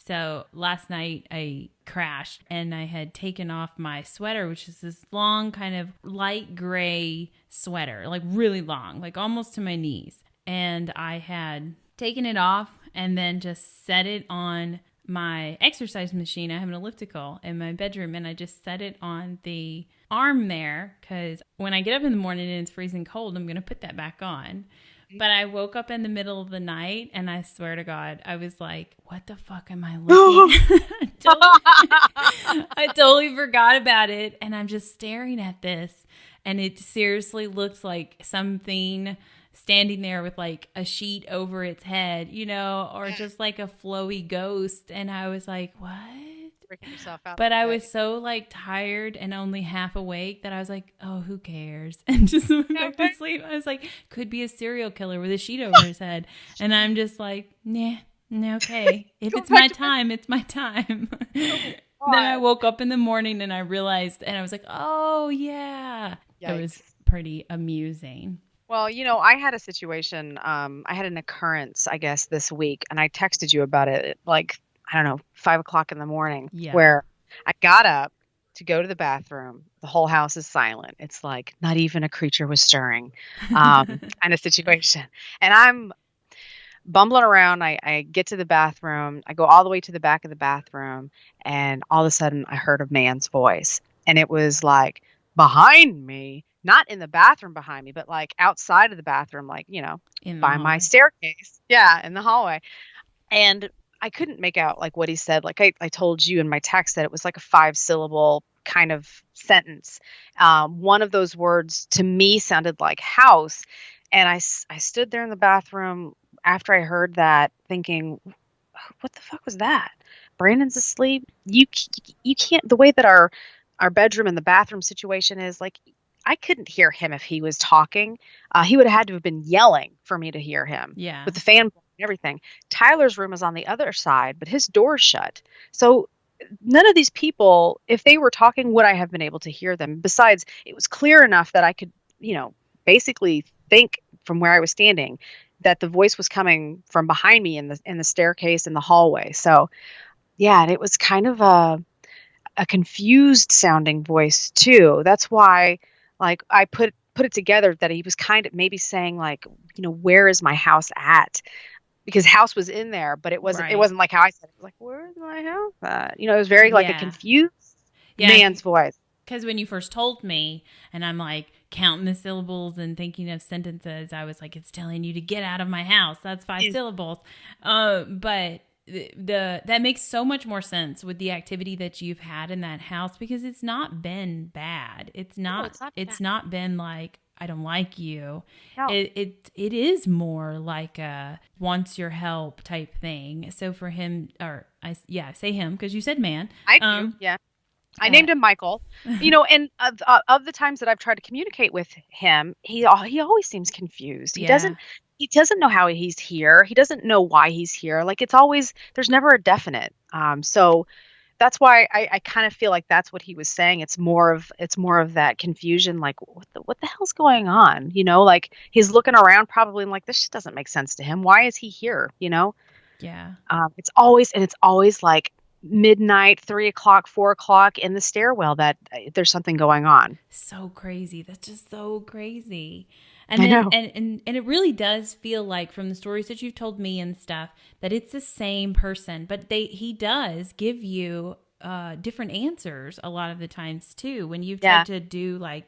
So last night I crashed and I had taken off my sweater, which is this long kind of light gray sweater, like really long, like almost to my knees. And I had taken it off and then just set it on my exercise machine. I have an elliptical in my bedroom, and I just set it on the arm there because when I get up in the morning and it's freezing cold, I'm going to put that back on. But I woke up in the middle of the night, and I swear to God, I was like, what the fuck am I looking at? I totally forgot about it, and I'm just staring at this, and it seriously looks like something standing there with like a sheet over its head, you know, or just like a flowy ghost. And I was like, what? Freaking yourself out. But I was so like tired and only half awake that I was like, oh, who cares? And just went back to sleep. I was like, could be a serial killer with a sheet over his head. And I'm just like, nah, okay. If it's my time, it's my time. Then I woke up in the morning and I realized, and I was like, oh yeah. Yikes. It was pretty amusing. Well, you know, I had a situation, I had an occurrence, I guess, this week, and I texted you about it, like, I don't know, 5 o'clock in the morning, where I got up to go to the bathroom. The whole house is silent. It's like not even a creature was stirring, kind of situation. And I'm bumbling around. I get to the bathroom. I go all the way to the back of the bathroom, and all of a sudden I heard a man's voice, and it was like behind me. Not in the bathroom behind me, but like outside of the bathroom, like, you know, by my staircase. Yeah, in the hallway. And I couldn't make out like what he said. Like I told you in my text that it was like a 5-syllable kind of sentence. One of those words to me sounded like house. And I stood there in the bathroom after I heard that thinking, what the fuck was that? Brandon's asleep. You can't, the way that our bedroom and the bathroom situation is, like, I couldn't hear him if he was talking. He would have had to have been yelling for me to hear him. Yeah. With the fan and everything. Tyler's room is on the other side, but his door's shut. So none of these people, if they were talking, would I have been able to hear them? Besides, it was clear enough that I could, you know, basically think from where I was standing that the voice was coming from behind me in the staircase in the hallway. So yeah, and it was kind of a confused sounding voice too. That's why, like, I put it together that he was kind of maybe saying, like, you know, where is my house at? Because house was in there, but it wasn't. Right. It wasn't like how I said it. It was like, where is my house at? You know, it was very like a confused man's voice. Because when you first told me, and I'm like counting the syllables and thinking of sentences, I was like, it's telling you to get out of my house. That's 5 syllables. But that makes so much more sense with the activity that you've had in that house, because it's not been bad. It's not been like, I don't like you. No. It is more like a wants your help type thing. So for him, or I say him because you said man. I do, yeah. I named him Michael. You know, and of the times that I've tried to communicate with him, he always seems confused. He doesn't know how he's here. He doesn't know why he's here. Like, it's always, there's never a definite. So that's why I kind of feel like that's what he was saying. It's more of that confusion. Like, what the hell's going on? You know, like he's looking around probably and like, this just doesn't make sense to him. Why is he here? You know? Yeah. It's always like midnight, 3 o'clock, 4 o'clock in the stairwell that there's something going on. So crazy. That's just so crazy. And then, and it really does feel like, from the stories that you've told me and stuff, that it's the same person, but he does give you different answers a lot of the times too. When you've tried to do like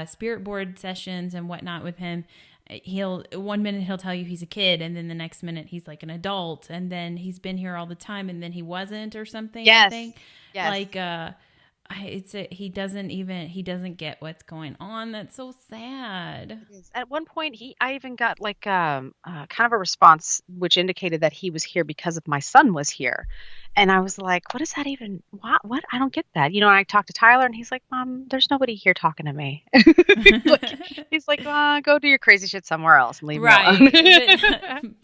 spirit board sessions and whatnot with him, one minute he'll tell you he's a kid, and then the next minute he's like an adult, and then he's been here all the time, and then he wasn't, or something. Yes. I think. Yes. Like he doesn't get what's going on. That's so sad. At one point, I even got like kind of a response which indicated that he was here because of my son was here, and I was like, "What is that even? What? I don't get that." You know, and I talked to Tyler, and he's like, "Mom, there's nobody here talking to me." he's like, "Go do your crazy shit somewhere else and leave me alone."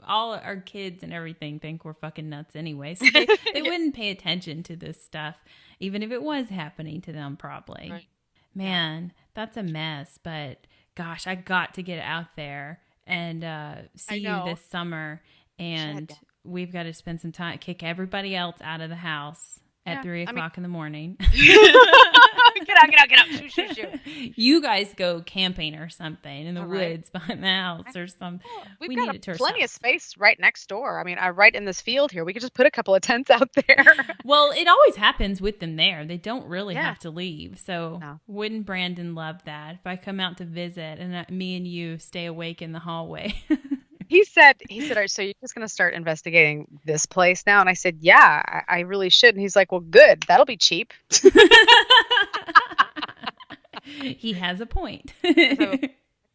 All our kids and everything think we're fucking nuts anyway, so they wouldn't pay attention to this stuff. Even if it was happening to them, probably. Right. Man, that's a mess. But gosh, I got to get out there and see you this summer and we've got to spend some time, kick everybody else out of the house at 3 o'clock in the morning. Get out. Shoot. You guys go camping or something in the woods behind the house or something. We've got plenty of space right next door. I mean, right in this field here. We could just put a couple of tents out there. Well, it always happens with them there. They don't really have to leave. So wouldn't Brandon love that if I come out to visit and me and you stay awake in the hallway? He said, so you're just going to start investigating this place now? And I said, yeah, I really should. And he's like, well, good. That'll be cheap. He has a point. So,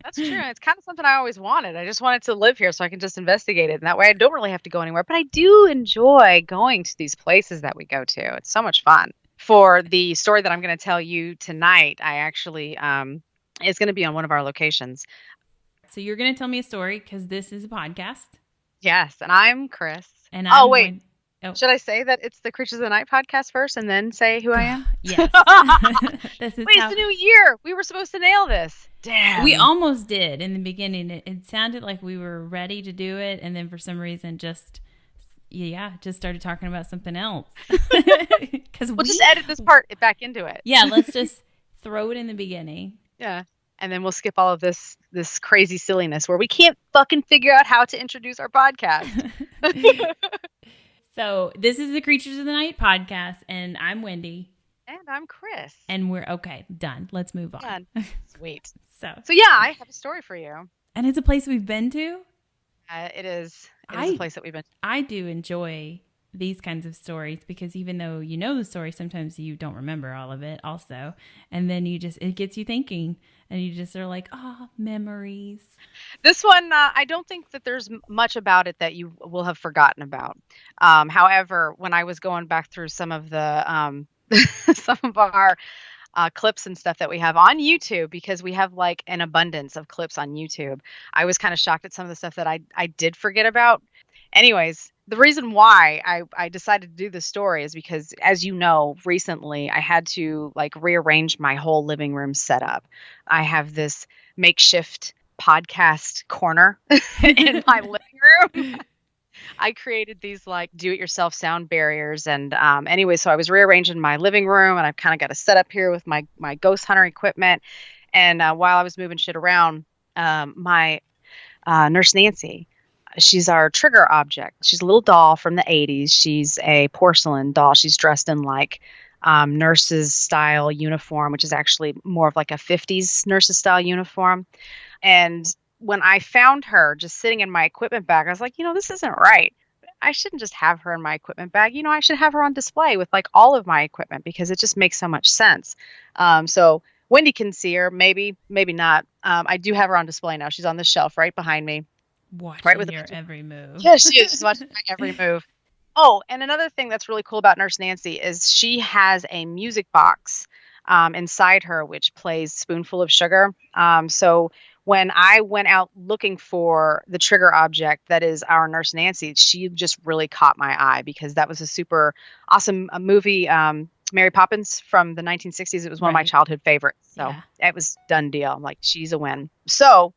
that's true. It's kind of something I always wanted. I just wanted to live here so I can just investigate it. And that way I don't really have to go anywhere. But I do enjoy going to these places that we go to. It's so much fun. For the story that I'm going to tell you tonight, I actually is going to be on one of our locations. So you're going to tell me a story because this is a podcast. Yes, and I'm Chris. And should I say that it's the Creatures of the Night podcast first and then say who I am? Yes. It's the new year. We were supposed to nail this. Damn. We almost did in the beginning. It sounded like we were ready to do it, and then for some reason just started talking about something else. We'll just edit this part back into it. Yeah, let's just throw it in the beginning. Yeah. And then we'll skip all of this crazy silliness where we can't fucking figure out how to introduce our podcast. So this is the Creatures of the Night podcast, and I'm Wendy. And I'm Chris. And we're okay. Done. Let's move on. Done. Sweet. So yeah, I have a story for you. And it's a place we've been to? It is a place that we've been to. I do enjoy these kinds of stories because even though you know the story, sometimes you don't remember all of it also. And then it gets you thinking and you just are like, memories. This one, I don't think that there's much about it that you will have forgotten about. However, when I was going back through some of the, some of our clips and stuff that we have on YouTube, because we have like an abundance of clips on YouTube, I was kind of shocked at some of the stuff that I did forget about. Anyways, the reason why I decided to do this story is because, as you know, recently I had to rearrange my whole living room setup. I have this makeshift podcast corner in my living room. I created these do-it-yourself sound barriers. And anyway, so I was rearranging my living room, and I've kind of got a setup here with my ghost hunter equipment. And while I was moving shit around, my nurse Nancy, she's our trigger object. She's a little doll from the 80s. She's a porcelain doll. She's dressed in nurses style uniform, which is actually more of a 50s nurses style uniform. And when I found her just sitting in my equipment bag, I was like, this isn't right. I shouldn't just have her in my equipment bag. I should have her on display with all of my equipment because it just makes so much sense. So Wendy can see her, maybe not. I do have her on display now. She's on the shelf right behind me. Watching your every move. Yeah, she is. She's watching my every move. Oh, and another thing that's really cool about Nurse Nancy is she has a music box inside her which plays Spoonful of Sugar. So when I went out looking for the trigger object that is our Nurse Nancy, she just really caught my eye because that was a super awesome movie, Mary Poppins from the 1960s. It was one of my childhood favorites. So it was done deal. I'm like, she's a win. So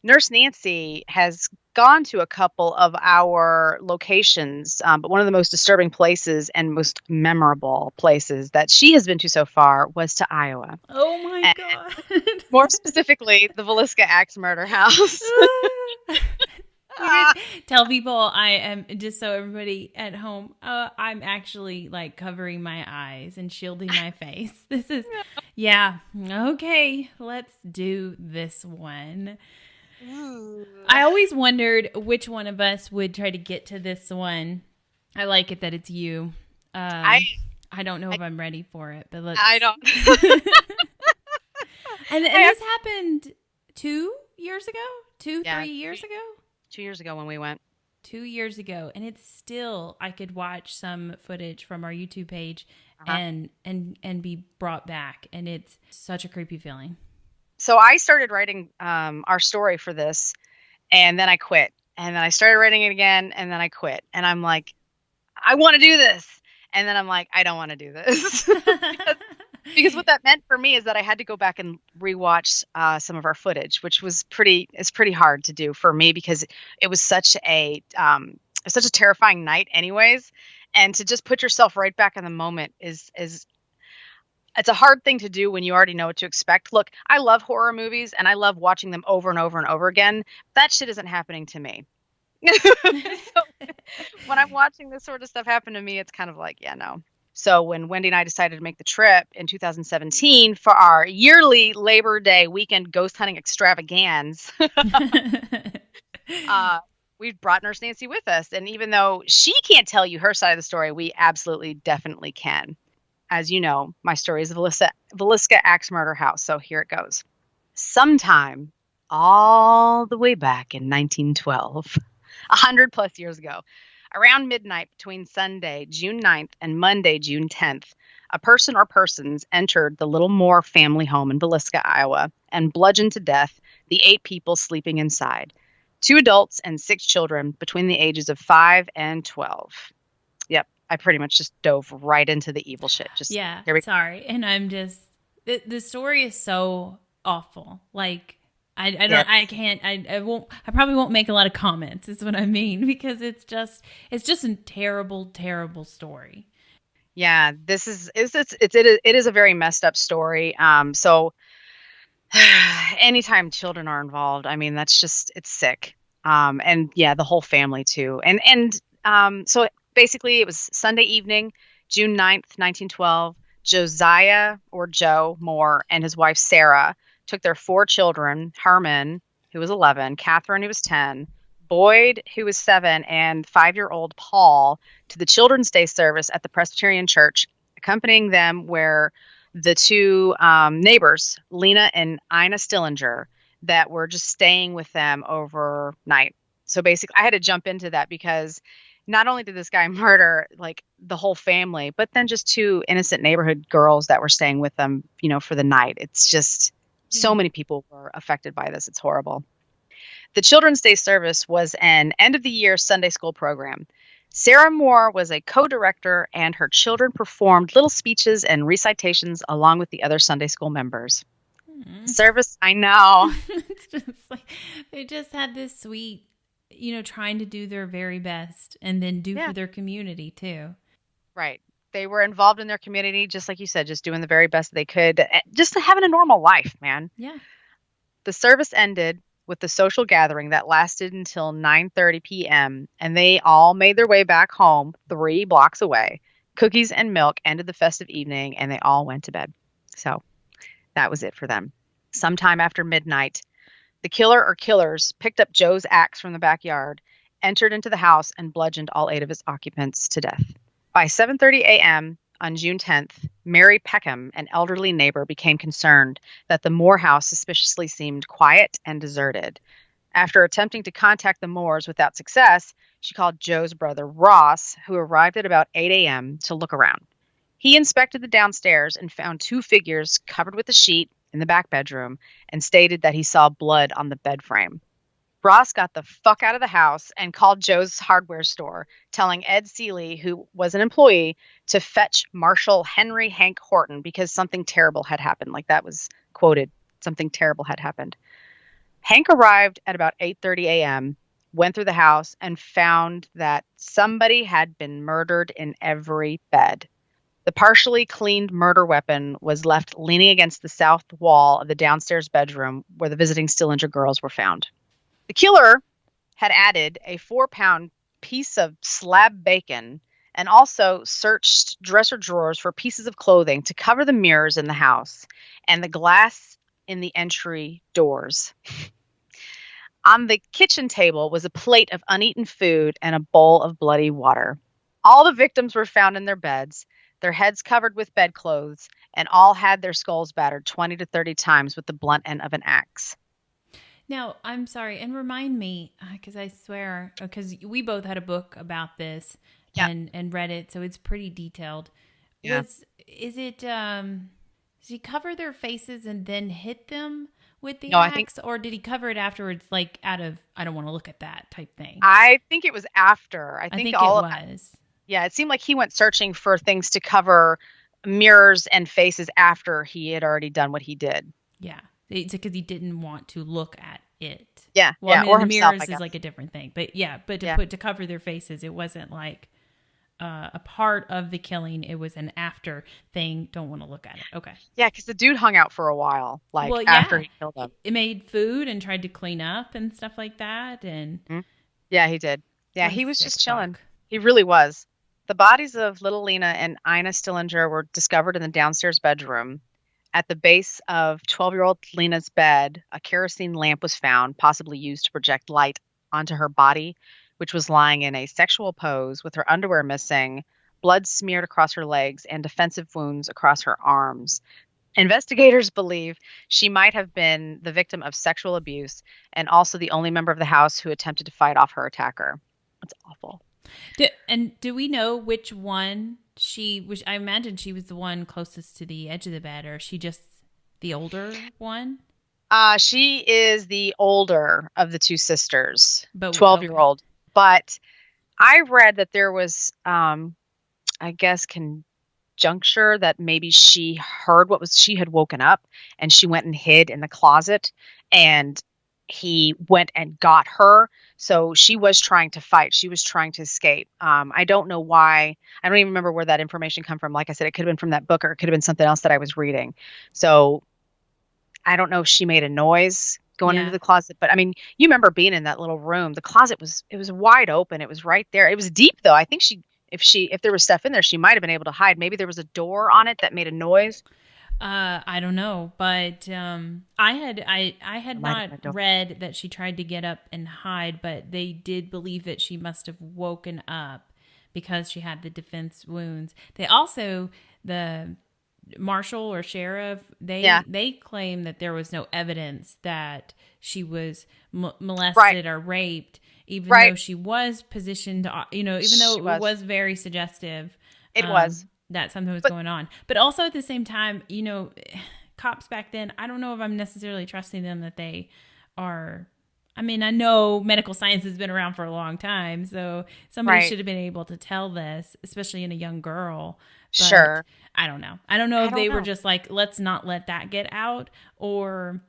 Nurse Nancy has gone to a couple of our locations, but one of the most disturbing places and most memorable places that she has been to so far was to Iowa. Oh my God. More specifically, the Villisca Axe Murder House. Tell people I am, just so everybody at home, I'm actually covering my eyes and shielding my face. This is, okay, let's do this one. I always wondered which one of us would try to get to this one. I like it that it's you. I don't know if I'm ready for it, but let's. I don't. and this happened 2 years ago? 3 years ago? 2 years ago when we went. 2 years ago. And it's still, I could watch some footage from our YouTube page and be brought back. And it's such a creepy feeling. So I started writing our story for this, and then I quit. And then I started writing it again, and then I quit. And I'm like, I want to do this. And then I'm like, I don't want to do this. because what that meant for me is that I had to go back and rewatch some of our footage, which was pretty hard to do for me because it was such a It's such a terrifying night anyways. And to just put yourself right back in the moment is it's a hard thing to do when you already know what to expect. Look, I love horror movies and I love watching them over and over and over again. That shit isn't happening to me. So when I'm watching this sort of stuff happen to me, it's kind of like, yeah, no. So when Wendy and I decided to make the trip in 2017 for our yearly Labor Day weekend ghost hunting extravaganza, we brought Nurse Nancy with us. And even though she can't tell you her side of the story, we absolutely definitely can. As you know, my story is Villisca Axe Murder House. So here it goes. Sometime all the way back in 1912, 100 plus years ago, around midnight between Sunday, June 9th and Monday, June 10th, a person or persons entered the Little Moore family home in Villisca, Iowa, and bludgeoned to death the 8 people sleeping inside, 2 adults and 6 children between the ages of 5 and 12. Yep, I pretty much just dove right into the evil shit. Sorry. And I'm just, the story is so awful. Like, I probably won't make a lot of comments is what I mean, because it's just a terrible, terrible story. Yeah, it is a very messed up story. So anytime children are involved, I mean, that's just, it's sick. And yeah, the whole family too. So basically it was Sunday evening, June 9th, 1912, Josiah or Joe Moore and his wife, Sarah, took their 4 children, Herman, who was 11, Catherine, who was 10, Boyd, who was 7, and 5-year-old Paul to the Children's Day service at the Presbyterian Church, accompanying them where the 2 neighbors, Lena and Ina Stillinger, that were just staying with them overnight. So basically, I had to jump into that because not only did this guy murder like the whole family, but then just 2 innocent neighborhood girls that were staying with them, for the night. It's just so many people were affected by this. It's horrible. The Children's Day service was an end-of-the-year Sunday school program. Sarah Moore was a co-director, and her children performed little speeches and recitations along with the other Sunday school members. Service, I know. It's just like they just had this sweet, trying to do their very best and then do for their community too. Right. They were involved in their community, just like you said, just doing the very best they could, just having a normal life, man. Yeah. The service ended with the social gathering that lasted until 9:30 p.m., and they all made their way back home 3 blocks away. Cookies and milk ended the festive evening, and they all went to bed. So that was it for them. Sometime after midnight, the killer or killers picked up Joe's axe from the backyard, entered into the house, and bludgeoned all 8 of its occupants to death. By 7:30 a.m. on June 10th, Mary Peckham, an elderly neighbor, became concerned that the Moore house suspiciously seemed quiet and deserted. After attempting to contact the Moores without success, she called Joe's brother, Ross, who arrived at about 8 a.m. to look around. He inspected the downstairs and found 2 figures covered with a sheet in the back bedroom and stated that he saw blood on the bed frame. Ross got the fuck out of the house and called Joe's hardware store, telling Ed Seeley, who was an employee, to fetch Marshal Henry Hank Horton because something terrible had happened. Like that was quoted, something terrible had happened. Hank arrived at about 8:30 a.m., went through the house, and found that somebody had been murdered in every bed. The partially cleaned murder weapon was left leaning against the south wall of the downstairs bedroom where the visiting Stillinger girls were found. The killer had added a 4-pound piece of slab bacon and also searched dresser drawers for pieces of clothing to cover the mirrors in the house and the glass in the entry doors. On the kitchen table was a plate of uneaten food and a bowl of bloody water. All the victims were found in their beds, their heads covered with bedclothes, and all had their skulls battered 20 to 30 times with the blunt end of an axe. Now, I'm sorry, and remind me, because I swear, because we both had a book about this and read it, so it's pretty detailed. Yeah. Did he cover their faces and then hit them with the axe, or did he cover it afterwards, like out of, I don't want to look at that type thing? I think it was after. I think it was. Yeah, it seemed like he went searching for things to cover mirrors and faces after he had already done what he did. Yeah. It's because he didn't want to look at it. Yeah. Well, yeah. I mean, Or the himself, mirrors I is guess. like a different thing. But yeah, but Yeah. to cover their faces, it wasn't like a part of the killing. It was an after thing. Don't want to look at it. Okay. Yeah, because the dude hung out for a while, like Well, after yeah, he killed them. it made food and tried to clean up and stuff like that. And Mhm. Yeah, he did. Yeah, what a he was sick just chilling. fuck. He really was. The bodies of little Lena and Ina Stillinger were discovered in the downstairs bedroom. At the base of 12-year-old Lena's bed, a kerosene lamp was found, possibly used to project light onto her body, which was lying in a sexual pose with her underwear missing, blood smeared across her legs, and defensive wounds across her arms. Investigators believe she might have been the victim of sexual abuse and also the only member of the house who attempted to fight off her attacker. That's awful. Do we know which one she was? I imagine she was the one closest to the edge of the bed, or is she just the older one? She is the older of the two sisters, But 12-year-old. But I read that there was, I guess, conjuncture that maybe she heard she had woken up and she went and hid in the closet and he went and got her. So she was trying to fight. She was trying to escape. I don't know why. I don't even remember where that information come from. Like I said, it could have been from that book or it could have been something else that I was reading. So I don't know if she made a noise going into the closet, but I mean, you remember being in that little room. The closet was wide open. It was right there. It was deep though. I think if there was stuff in there, she might have been able to hide. Maybe there was a door on it that made a noise. I don't know, but I had not read that she tried to get up and hide, but they did believe that she must have woken up because she had the defense wounds. They also, the marshal or sheriff, they claim that there was no evidence that she was molested or raped, even though she was positioned, even though it was very suggestive. It was. That something was going on. But also at the same time, cops back then, I don't know if I'm necessarily trusting them that they are. I mean, I know medical science has been around for a long time, so somebody should have been able to tell this, especially in a young girl. But sure. I don't know. I don't know if they were just like, let's not let that get out, or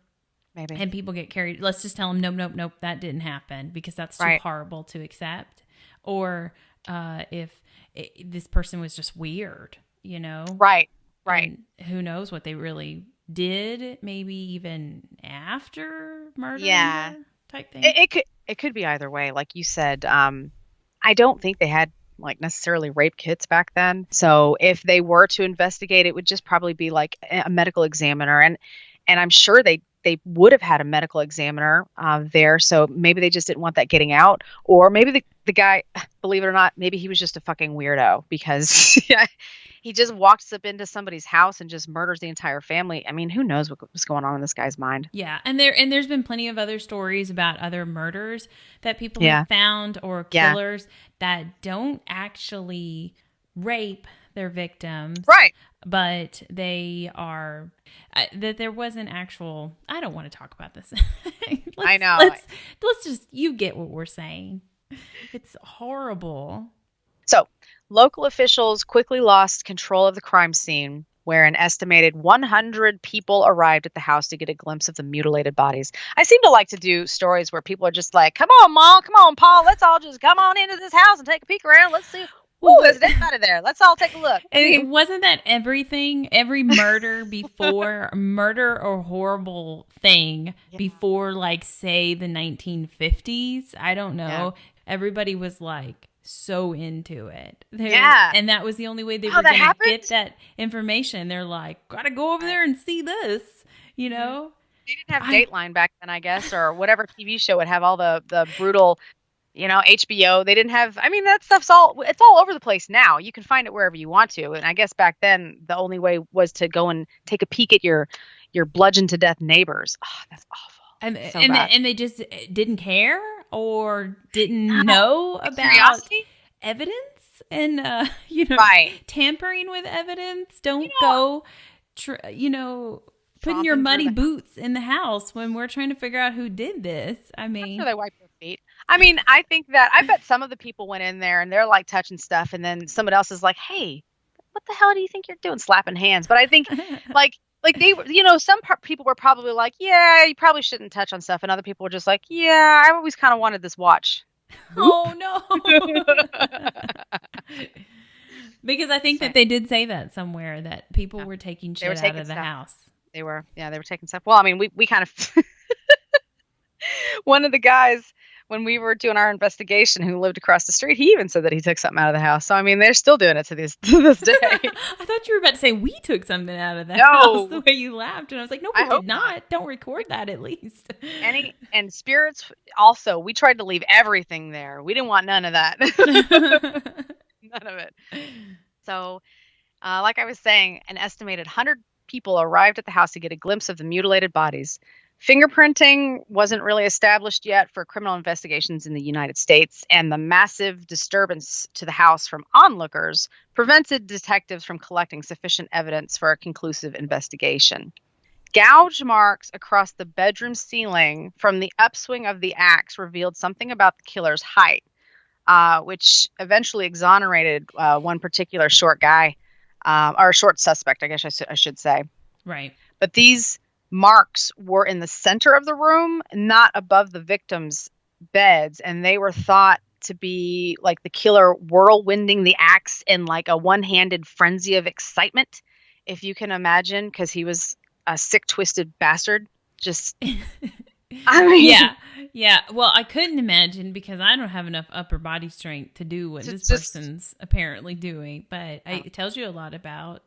maybe. And people get carried. Let's just tell them, nope, that didn't happen because that's too horrible to accept. Or if this person was just weird, Right. And who knows what they really did, maybe even after murder type thing. It could be either way. Like you said, I don't think they had like necessarily rape kits back then. So if they were to investigate, it would just probably be like a medical examiner. And I'm sure they would have had a medical examiner there. So maybe they just didn't want that getting out. Or maybe the guy, believe it or not, maybe he was just a fucking weirdo because he just walks up into somebody's house and just murders the entire family. I mean, who knows what was going on in this guy's mind? Yeah. And there's been plenty of other stories about other murders that people have found, or killers that don't actually rape their victims. Right. But they are, that there was an actual, I don't want to talk about this. I know. Let's just, you get what we're saying. It's horrible. So local officials quickly lost control of the crime scene, where an estimated 100 people arrived at the house to get a glimpse of the mutilated bodies. I seem to like to do stories where people are just like, come on, Mom, come on, Paul, let's all just come on into this house and take a peek around. Let's see. Ooh, there's a dead body there. Let's all take a look. And wasn't that everything, every murder before, murder or horrible thing before, like, say, the 1950s? I don't know. Yeah. Everybody was like so into it. And that was the only way they were going to get that information. They're like, gotta go over there and see this, They didn't have Dateline back then, I guess, or whatever TV show would have all the brutal, HBO. They didn't have, that stuff's it's all over the place now. You can find it wherever you want to. And I guess back then the only way was to go and take a peek at your bludgeoned to death neighbors. Oh, that's awful. And they just didn't care or didn't know about curiosity? Evidence and tampering with evidence. Don't go putting your muddy boots in the house when we're trying to figure out who did this. I'm sure they wipe their feet. I think that I bet some of the people went in there and they're like touching stuff, and then someone else is like, hey, what the hell do you think you're doing, slapping hands? But I think like Like they, some people were probably like, yeah, you probably shouldn't touch on stuff. And other people were just like, yeah, I always kind of wanted this watch. Oh, no. Because I think that they did say that somewhere, that people were taking shit out of the house. They were taking stuff. Well, I mean, we kind of, one of the guys, when we were doing our investigation, who lived across the street, he even said that he took something out of the house. So, I mean, they're still doing it to this day. I thought you were about to say we took something out of the house, the way you laughed. And I was like, no, we did not. Don't record that at least. And spirits also, we tried to leave everything there. We didn't want none of that. None of it. So, like I was saying, an estimated 100 people arrived at the house to get a glimpse of the mutilated bodies. Fingerprinting wasn't really established yet for criminal investigations in the United States, and the massive disturbance to the house from onlookers prevented detectives from collecting sufficient evidence for a conclusive investigation. Gouge marks across the bedroom ceiling from the upswing of the axe revealed something about the killer's height, which eventually exonerated one particular short guy, or short suspect, I guess I should say. Right. But these marks were in the center of the room, not above the victims' beds, and they were thought to be like the killer whirlwinding the axe in like a one-handed frenzy of excitement, if you can imagine, because he was a sick, twisted bastard. Just, I mean, yeah. Well, I couldn't imagine, because I don't have enough upper body strength to do what this person's apparently doing. But it tells you a lot about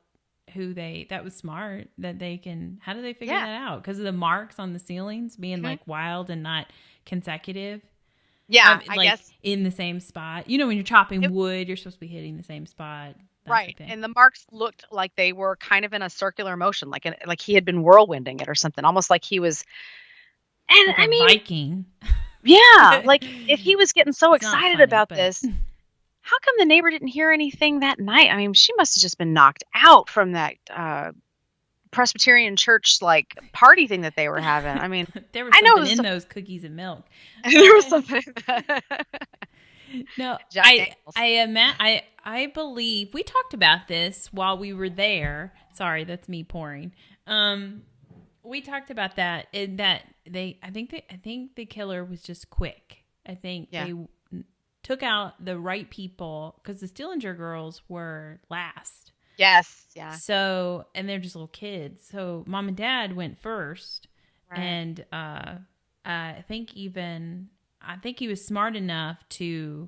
that was smart, that they can, how do they figure that out? Because of the marks on the ceilings being like wild and not consecutive. Yeah, I like guess. In the same spot. You know, when you're chopping wood, you're supposed to be hitting the same spot. Right. And the marks looked like they were kind of in a circular motion, like he had been whirlwinding it or something, almost like he was. And like I mean, Viking. Yeah. Like if he was getting so excited about this, how come the neighbor didn't hear anything that night? I mean, she must have just been knocked out from that Presbyterian church like party thing that they were having. I mean, there was something in those cookies and milk. There was something. No, I believe we talked about this while we were there. Sorry, that's me pouring. We talked about that, in that I think the killer was just quick. I think they took out the right people, because the Stillinger girls were last. Yes, yeah. So, and they're just little kids. So mom and dad went first, and I think he was smart enough to.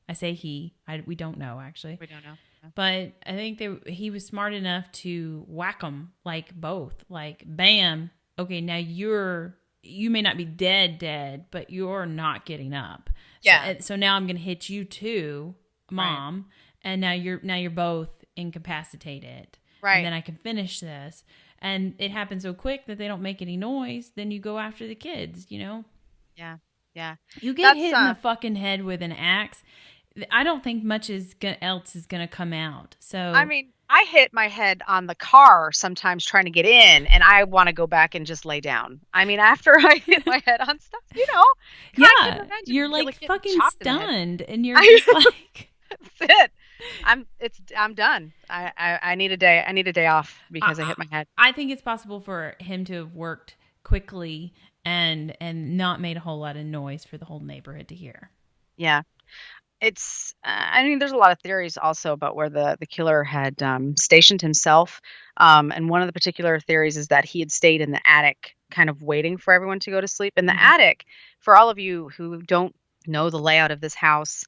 I say we don't know, actually. We don't know. But I think he was smart enough to whack them, like both, like bam. Okay, now you may not be dead, but you're not getting up. Yeah. So now I'm going to hit you too, Mom, and now you're both incapacitated. Right. And then I can finish this. And it happens so quick that they don't make any noise. Then you go after the kids, you know? Yeah. Yeah. You get hit in the fucking head with an axe. I don't think much else is going to come out. So I mean, I hit my head on the car sometimes trying to get in, and I want to go back and just lay down. I mean, after I hit my head on stuff, you know. Yeah, you're like fucking stunned, and you're just like, that's it. I'm done. I need a day. I need a day off because I hit my head. I think it's possible for him to have worked quickly and not made a whole lot of noise for the whole neighborhood to hear. Yeah. It's, I mean, there's a lot of theories also about where the killer had stationed himself. And one of the particular theories is that he had stayed in the attic, kind of waiting for everyone to go to sleep. In the attic, for all of you who don't know the layout of this house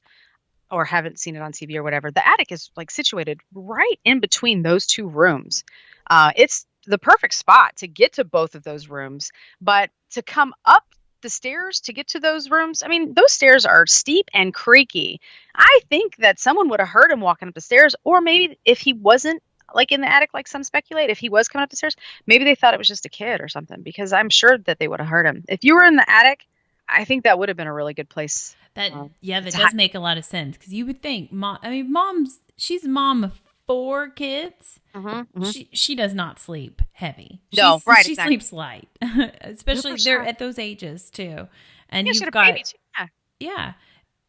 or haven't seen it on TV or whatever, the attic is like situated right in between those two rooms. It's the perfect spot to get to both of those rooms, but to come up the stairs to get to those rooms, I mean, those stairs are steep and creaky. I think that someone would have heard him walking up the stairs, or maybe if he wasn't like in the attic, like some speculate, if he was coming up the stairs, maybe they thought it was just a kid or something, because I'm sure that they would have heard him. If you were in the attic, I think that would have been a really good place. That does make a lot of sense, because you would think, she's a mom of 4 kids. Mm-hmm, mm-hmm. She does not sleep heavy. She sleeps light, especially they're at those ages too. And you've got a baby too. Yeah.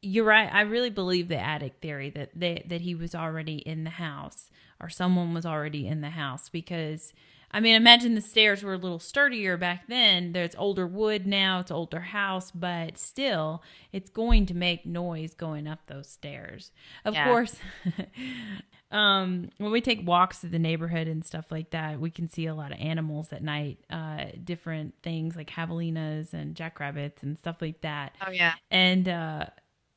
You're right. I really believe the attic theory that he was already in the house, or someone was already in the house, because I mean, imagine the stairs were a little sturdier back then. There's older wood now, it's an older house, but still, it's going to make noise going up those stairs. Of course, when we take walks through the neighborhood and stuff like that, we can see a lot of animals at night, different things like javelinas and jackrabbits and stuff like that. Oh, yeah. And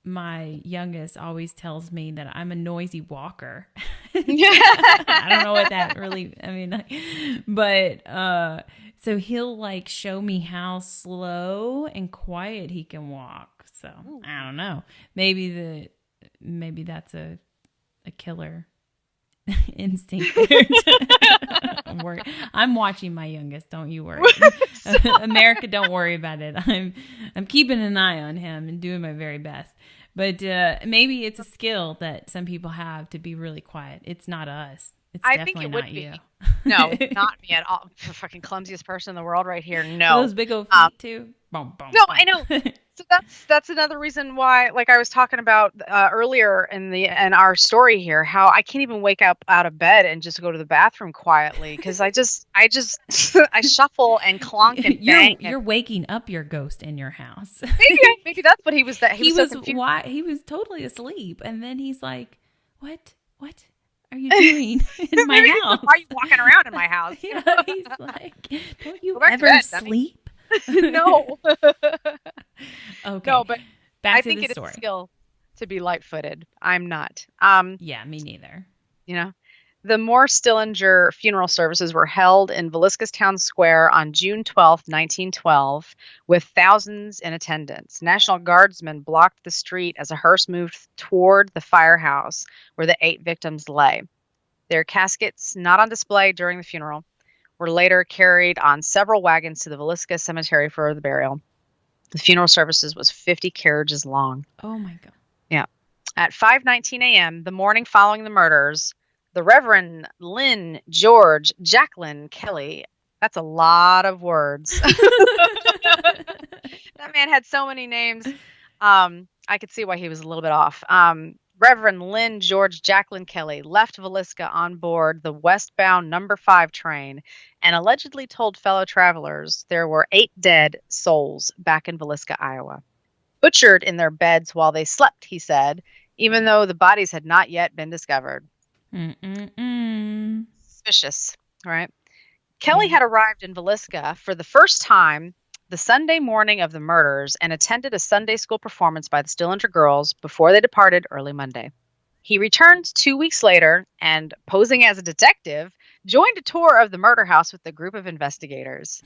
my youngest always tells me that I'm a noisy walker. I don't know what that really, I mean, but, so he'll like show me how slow and quiet he can walk. So I don't know. Maybe that's a killer instinct. I'm watching my youngest. Don't you worry. America, don't worry about it. I'm keeping an eye on him and doing my very best. But maybe it's a skill that some people have to be really quiet. It's not us. It's definitely not you. No, not me at all. The fucking clumsiest person in the world right here. No. Those big old feet too. Boom, boom, no, boom. I know. So that's another reason why, like I was talking about earlier in our story here, how I can't even wake up out of bed and just go to the bathroom quietly, because I shuffle and clonk and bang. You're waking up your ghost in your house. Maybe that's what he was. He was totally asleep, and then he's like, "What are you doing in my house? Why are you walking around in my house?" Yeah, he's like, "Don't you ever sleep?" No. Okay. No, but back I to think the it story. is a skill to be light-footed. I'm not. Yeah, me neither. You know, the Moore Stillinger funeral services were held in Villisca's Town Square on June 12th, 1912, with thousands in attendance. National Guardsmen blocked the street as a hearse moved toward the firehouse where the 8 victims lay. Their caskets, not on display during the funeral, were later carried on several wagons to the Villisca Cemetery for the burial. The funeral services was 50 carriages long. Oh, my God. Yeah. At 5:19 a.m., the morning following the murders, the Reverend Lynn George Jacqueline Kelly, that's a lot of words. That man had so many names. I could see why he was a little bit off. Reverend Lynn George Jacqueline Kelly left Villisca on board the westbound number 5 train and allegedly told fellow travelers there were 8 dead souls back in Villisca, Iowa. Butchered in their beds while they slept, he said, even though the bodies had not yet been discovered. Suspicious, right? Kelly had arrived in Villisca for the first time the Sunday morning of the murders and attended a Sunday school performance by the Stillinger girls before they departed early Monday. He returned 2 weeks later and, posing as a detective, joined a tour of the murder house with a group of investigators.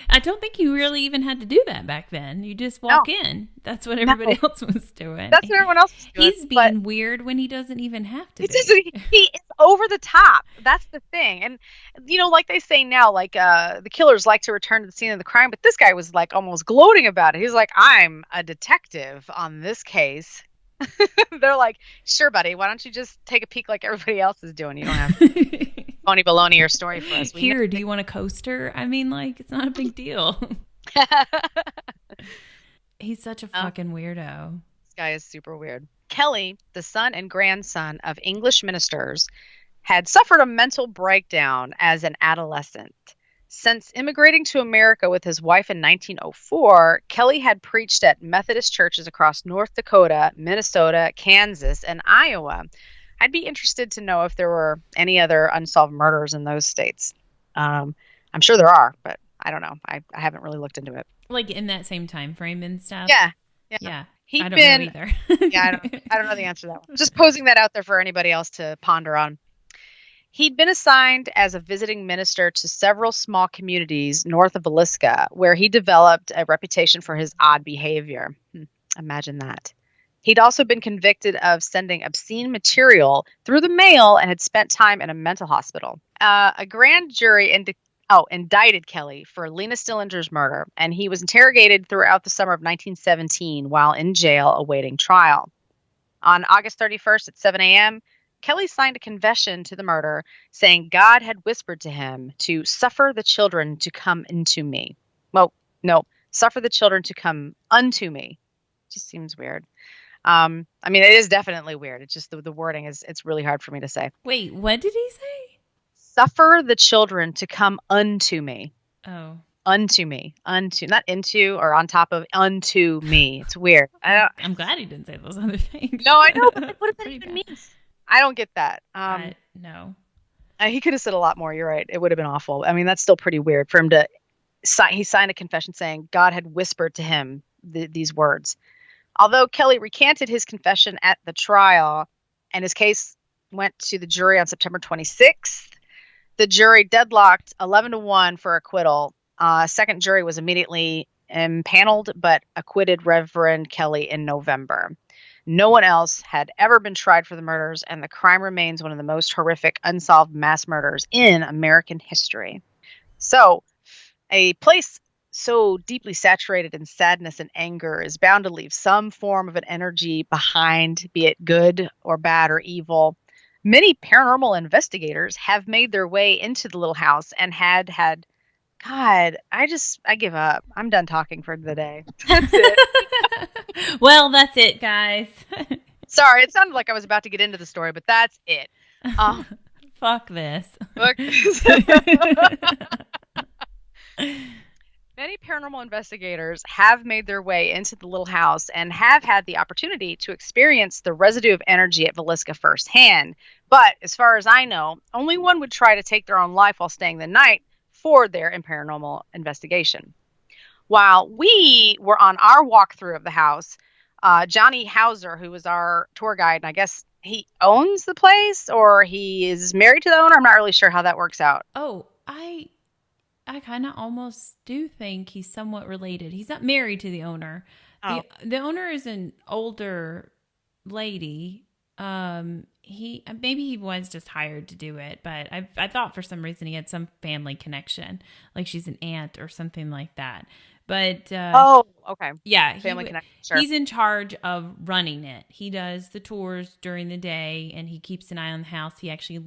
I don't think you really even had to do that back then. You just walk in. That's what everybody else was doing. That's what everyone else was doing. He's being weird when he doesn't even have to be. He is over the top. That's the thing. And, you know, like they say now, like the killers like to return to the scene of the crime, but this guy was like almost gloating about it. He's like, I'm a detective on this case. They're like, sure, buddy, why don't you just take a peek like everybody else is doing? You don't have to phony baloney your story for us. Here, do you want a coaster? I mean, like, it's not a big deal. He's such a fucking weirdo. This guy is super weird. Kelly, the son and grandson of English ministers, had suffered a mental breakdown as an adolescent. Since immigrating to America with his wife in 1904, Kelly had preached at Methodist churches across North Dakota, Minnesota, Kansas, and Iowa. I'd be interested to know if there were any other unsolved murders in those states. I'm sure there are, but I don't know. I haven't really looked into it. Like in that same time frame and stuff? Yeah. I don't know either. Yeah, I don't know the answer to that one. Just posing that out there for anybody else to ponder on. He'd been assigned as a visiting minister to several small communities north of Villisca, where he developed a reputation for his odd behavior. Imagine that. He'd also been convicted of sending obscene material through the mail and had spent time in a mental hospital. A grand jury indicted Kelly for Lena Stillinger's murder, and he was interrogated throughout the summer of 1917 while in jail awaiting trial. On August 31st at 7 a.m., Kelly signed a confession to the murder, saying God had whispered to him to suffer the children to come into me. Well, no, suffer the children to come unto me. just seems weird. I mean, it is definitely weird. It's just the wording it's really hard for me to say. Wait, what did he say? Suffer the children to come unto me. Oh. Unto me. Unto, not into or on top of, unto me. It's weird. I'm glad he didn't say those other things. No, I know, but what does that even mean? I don't get that. No. He could have said a lot more. You're right. It would have been awful. I mean, that's still pretty weird for him to sign. He signed a confession saying God had whispered to him these words. Although Kelly recanted his confession at the trial and his case went to the jury on September 26th, the jury deadlocked 11-1 for acquittal. Second jury was immediately impaneled, but acquitted Reverend Kelly in November. No one else had ever been tried for the murders, and the crime remains one of the most horrific unsolved mass murders in American history. So, a place so deeply saturated in sadness and anger is bound to leave some form of an energy behind, be it good or bad or evil. Many paranormal investigators have made their way into the little house and had God, I give up. I'm done talking for the day. That's it. Well, that's it, guys. Sorry, it sounded like I was about to get into the story, but that's it. Fuck this. Fuck this. Many paranormal investigators have made their way into the little house and have had the opportunity to experience the residue of energy at Villisca firsthand. But as far as I know, only one would try to take their own life while staying the night for their paranormal investigation. While we were on our walkthrough of the house, Johnny Hauser, who was our tour guide, and I guess he owns the place or he is married to the owner. I'm not really sure how that works out. Oh, I kind of almost do think he's somewhat related. He's not married to the owner. Oh. The owner is an older lady. Maybe he was just hired to do it, but I thought for some reason he had some family connection, like she's an aunt or something like that. But okay, yeah, family connection. Sure. He's in charge of running it. He does the tours during the day, and he keeps an eye on the house. He actually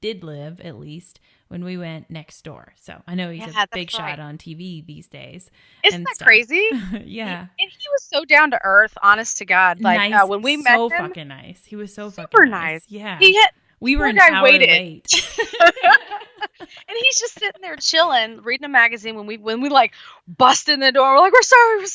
did live at least when we went next door. So I know he's a big shot on TV these days. Isn't that crazy? Yeah. And he was so down to earth, honest to God. Like nice, when we met him, fucking nice. He was so super fucking nice. Yeah. We were an hour late. And he's just sitting there chilling, reading a magazine when we like bust in the door. We're like, we're sorry.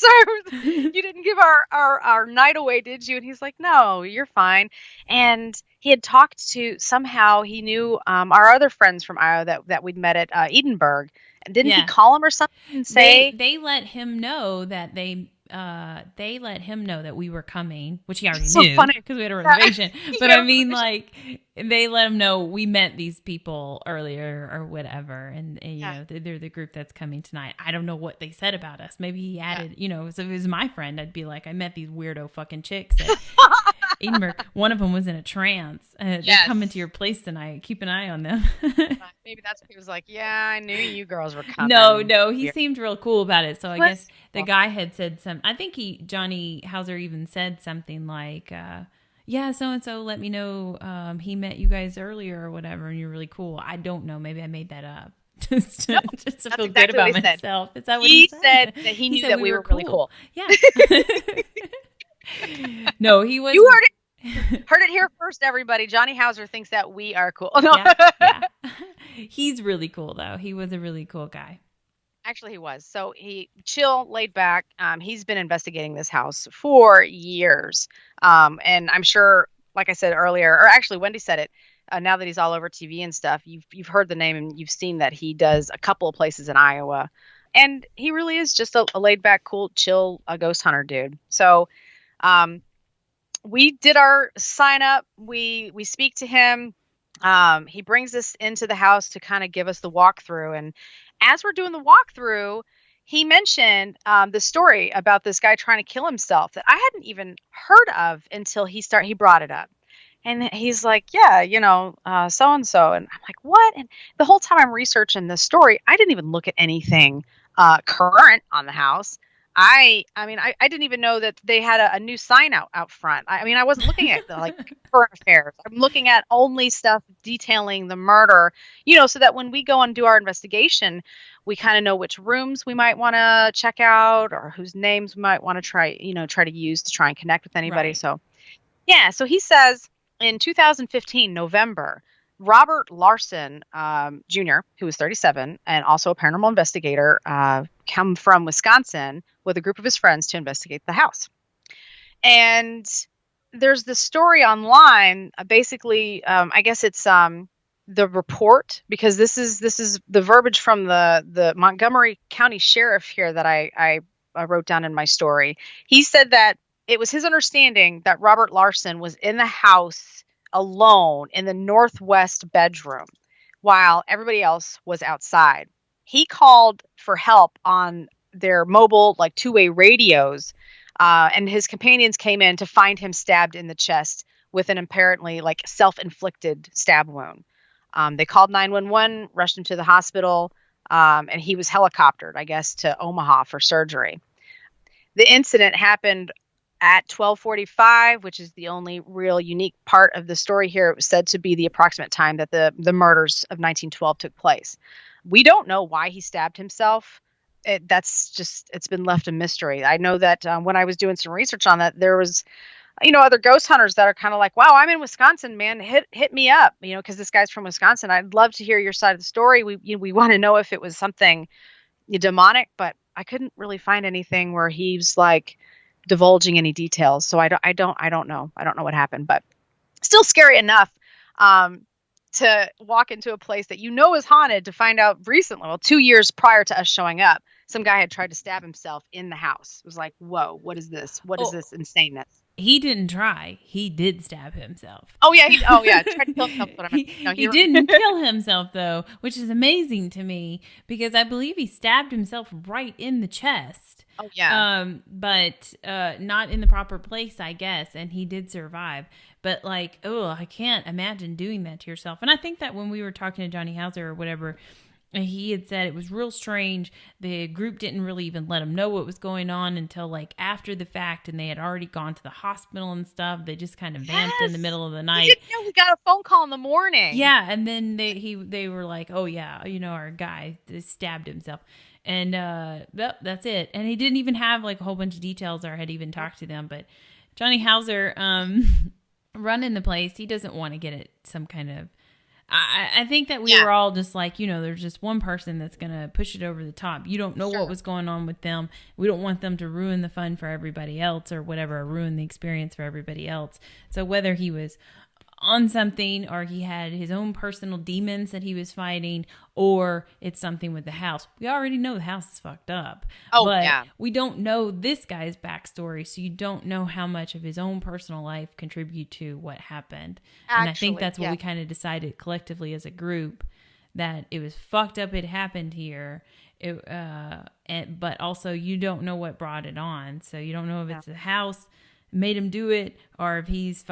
You didn't give our night away, did you? And he's like, no, you're fine. And he had talked to, somehow he knew our other friends from Iowa that we'd met at Edinburgh. And didn't he call him or something and say? They let him know that they let him know that we were coming, which he already so knew because we had a reservation. But I mean, like, they let him know we met these people earlier or whatever, and you know they're the group that's coming tonight. I don't know what they said about us. Maybe he added, you know, so if it was my friend, I'd be like, I met these weirdo fucking chicks at Edinburgh. One of them was in a trance. They're coming to your place tonight. Keep an eye on them. Maybe that's what he was like. Yeah, I knew you girls were coming. No, he seemed real cool about it. So I guess the guy had said something. I think Johnny Hauser even said something like, yeah, so-and-so let me know he met you guys earlier or whatever, and you're really cool. I don't know. Maybe I made that up. just to feel good about myself. Is that what he said? That he knew that we were really cool. Yeah. No, he was. You heard it here first, everybody. Johnny Hauser thinks that we are cool. No. Yeah. He's really cool, though. He was a really cool guy. Actually, he was. So he chill, laid back. He's been investigating this house for years. And I'm sure, like I said earlier, or actually Wendy said it, now that he's all over TV and stuff, you've heard the name and you've seen that he does a couple of places in Iowa. And he really is just a laid back, cool, chill, a ghost hunter dude. So we did our sign up. We speak to him. He brings us into the house to kind of give us the walkthrough. And as we're doing the walkthrough, he mentioned the story about this guy trying to kill himself that I hadn't even heard of until he brought it up. And he's like, yeah, you know, so-and-so. And I'm like, what? And the whole time I'm researching this story, I didn't even look at anything current on the house. I mean, I didn't even know that they had a new sign out front. I mean, I wasn't looking at the current affairs. I'm looking at only stuff detailing the murder, you know, so that when we go and do our investigation, We kind of know which rooms we might want to check out or whose names we might want to try to use to try and connect with anybody. Right. So, yeah. So he says in 2015, November, Robert Laursen, Jr., who was 37 and also a paranormal investigator, come from Wisconsin with a group of his friends to investigate the house. And there's this story online. Basically, I guess it's the report, because this is the verbiage from the Montgomery County Sheriff here that I wrote down in my story. He said that it was his understanding that Robert Laursen was in the house alone in the northwest bedroom while everybody else was outside. He called for help on their mobile, like, two-way radios, and his companions came in to find him stabbed in the chest with an apparently, like, self-inflicted stab wound. They called 911, rushed him to the hospital, and he was helicoptered, I guess, to Omaha for surgery. The incident happened at 12:45, which is the only real unique part of the story here. It was said to be the approximate time that the murders of 1912 took place. We don't know why he stabbed himself. It's been left a mystery. I know that when I was doing some research on that, there was, other ghost hunters that are kind of like, wow, I'm in Wisconsin, man, hit me up, because this guy's from Wisconsin. I'd love to hear your side of the story. We want to know if it was something demonic, but I couldn't really find anything where he's like divulging any details. So I don't know. I don't know what happened, but still scary enough to walk into a place that is haunted, to find out recently, well, 2 years prior to us showing up, some guy had tried to stab himself in the house. It was like, whoa, what is this? What is this insaneness? He didn't try. He did stab himself. Oh yeah, tried to kill himself. But he didn't kill himself though, which is amazing to me because I believe he stabbed himself right in the chest. Oh yeah. But not in the proper place, I guess, and he did survive. But like, I can't imagine doing that to yourself. And I think that when we were talking to Johnny Hauser or whatever, he had said it was real strange. The group didn't really even let him know what was going on until like after the fact, and they had already gone to the hospital and stuff. They just kind of vamped in the middle of the night. He didn't know. We got a phone call in the morning. Yeah, and then they were like, oh yeah, our guy stabbed himself. And that's it. And he didn't even have like a whole bunch of details or had even talked to them. But Johnny Hauser running the place, he doesn't want to get it some kind of... I think that we were all just like, there's just one person that's going to push it over the top. You don't know what was going on with them. We don't want them to ruin the fun for everybody else or whatever, or ruin the experience for everybody else. So whether he was on something or he had his own personal demons that he was fighting, or it's something with the house. We already know the house is fucked up. But we don't know this guy's backstory, so you don't know how much of his own personal life contributed to what happened. And I think that's what we kind of decided collectively as a group, that it was fucked up, it happened here. But also you don't know what brought it on. So you don't know if it's the house made him do it, or if he's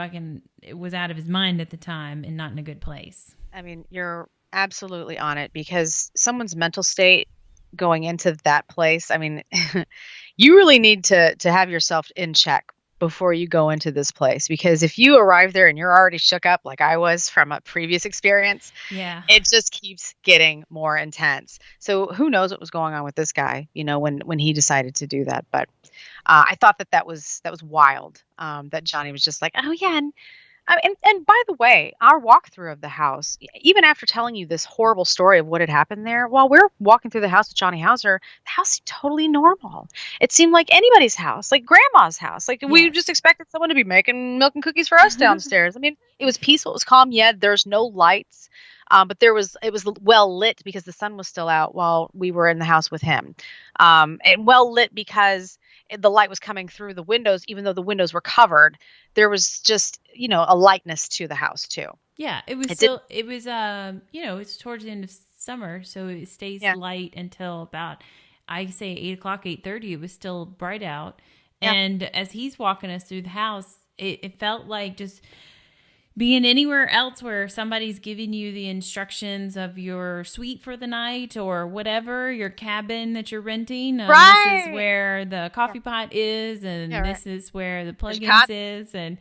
was out of his mind at the time and not in a good place. I mean, you're absolutely on it, because someone's mental state going into that place, I mean, you really need to have yourself in check before you go into this place, because if you arrive there and you're already shook up like I was from a previous experience, it just keeps getting more intense. So who knows what was going on with this guy, when he decided to do that. But I thought that was wild, that Johnny was just like, oh yeah. And by the way, our walkthrough of the house, even after telling you this horrible story of what had happened there, while we're walking through the house with Johnny Hauser, the house seemed totally normal. It seemed like anybody's house, like grandma's house. Like we just expected someone to be making milk and cookies for us downstairs. I mean, it was peaceful, it was calm. Yeah, there's no lights, but it was well lit because the sun was still out while we were in the house with him, and well lit because the light was coming through the windows, even though the windows were covered. There was just, a lightness to the house too. Yeah, it was it's towards the end of summer, so it stays light until about, I say 8 o'clock, 8:30. It was still bright out. Yeah. And as he's walking us through the house, it felt like just being anywhere else where somebody's giving you the instructions of your suite for the night or whatever, your cabin that you're renting. Right. This is where the coffee pot is, and this is where the plugins is. And,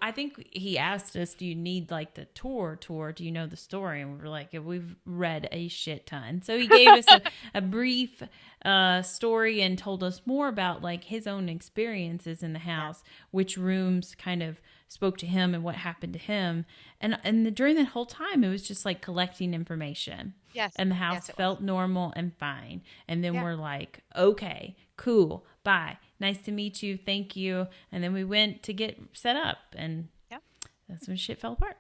I think he asked us, do you need like the tour? Do you know the story? And we were like, we've read a shit ton. So he gave us a brief story and told us more about like his own experiences in the house, which rooms kind of spoke to him and what happened to him. And during that whole time, it was just like collecting information. Yes. And the house felt normal and fine. And then we're like, okay, cool. Bye. Nice to meet you. Thank you. And then we went to get set up, and that's when shit fell apart.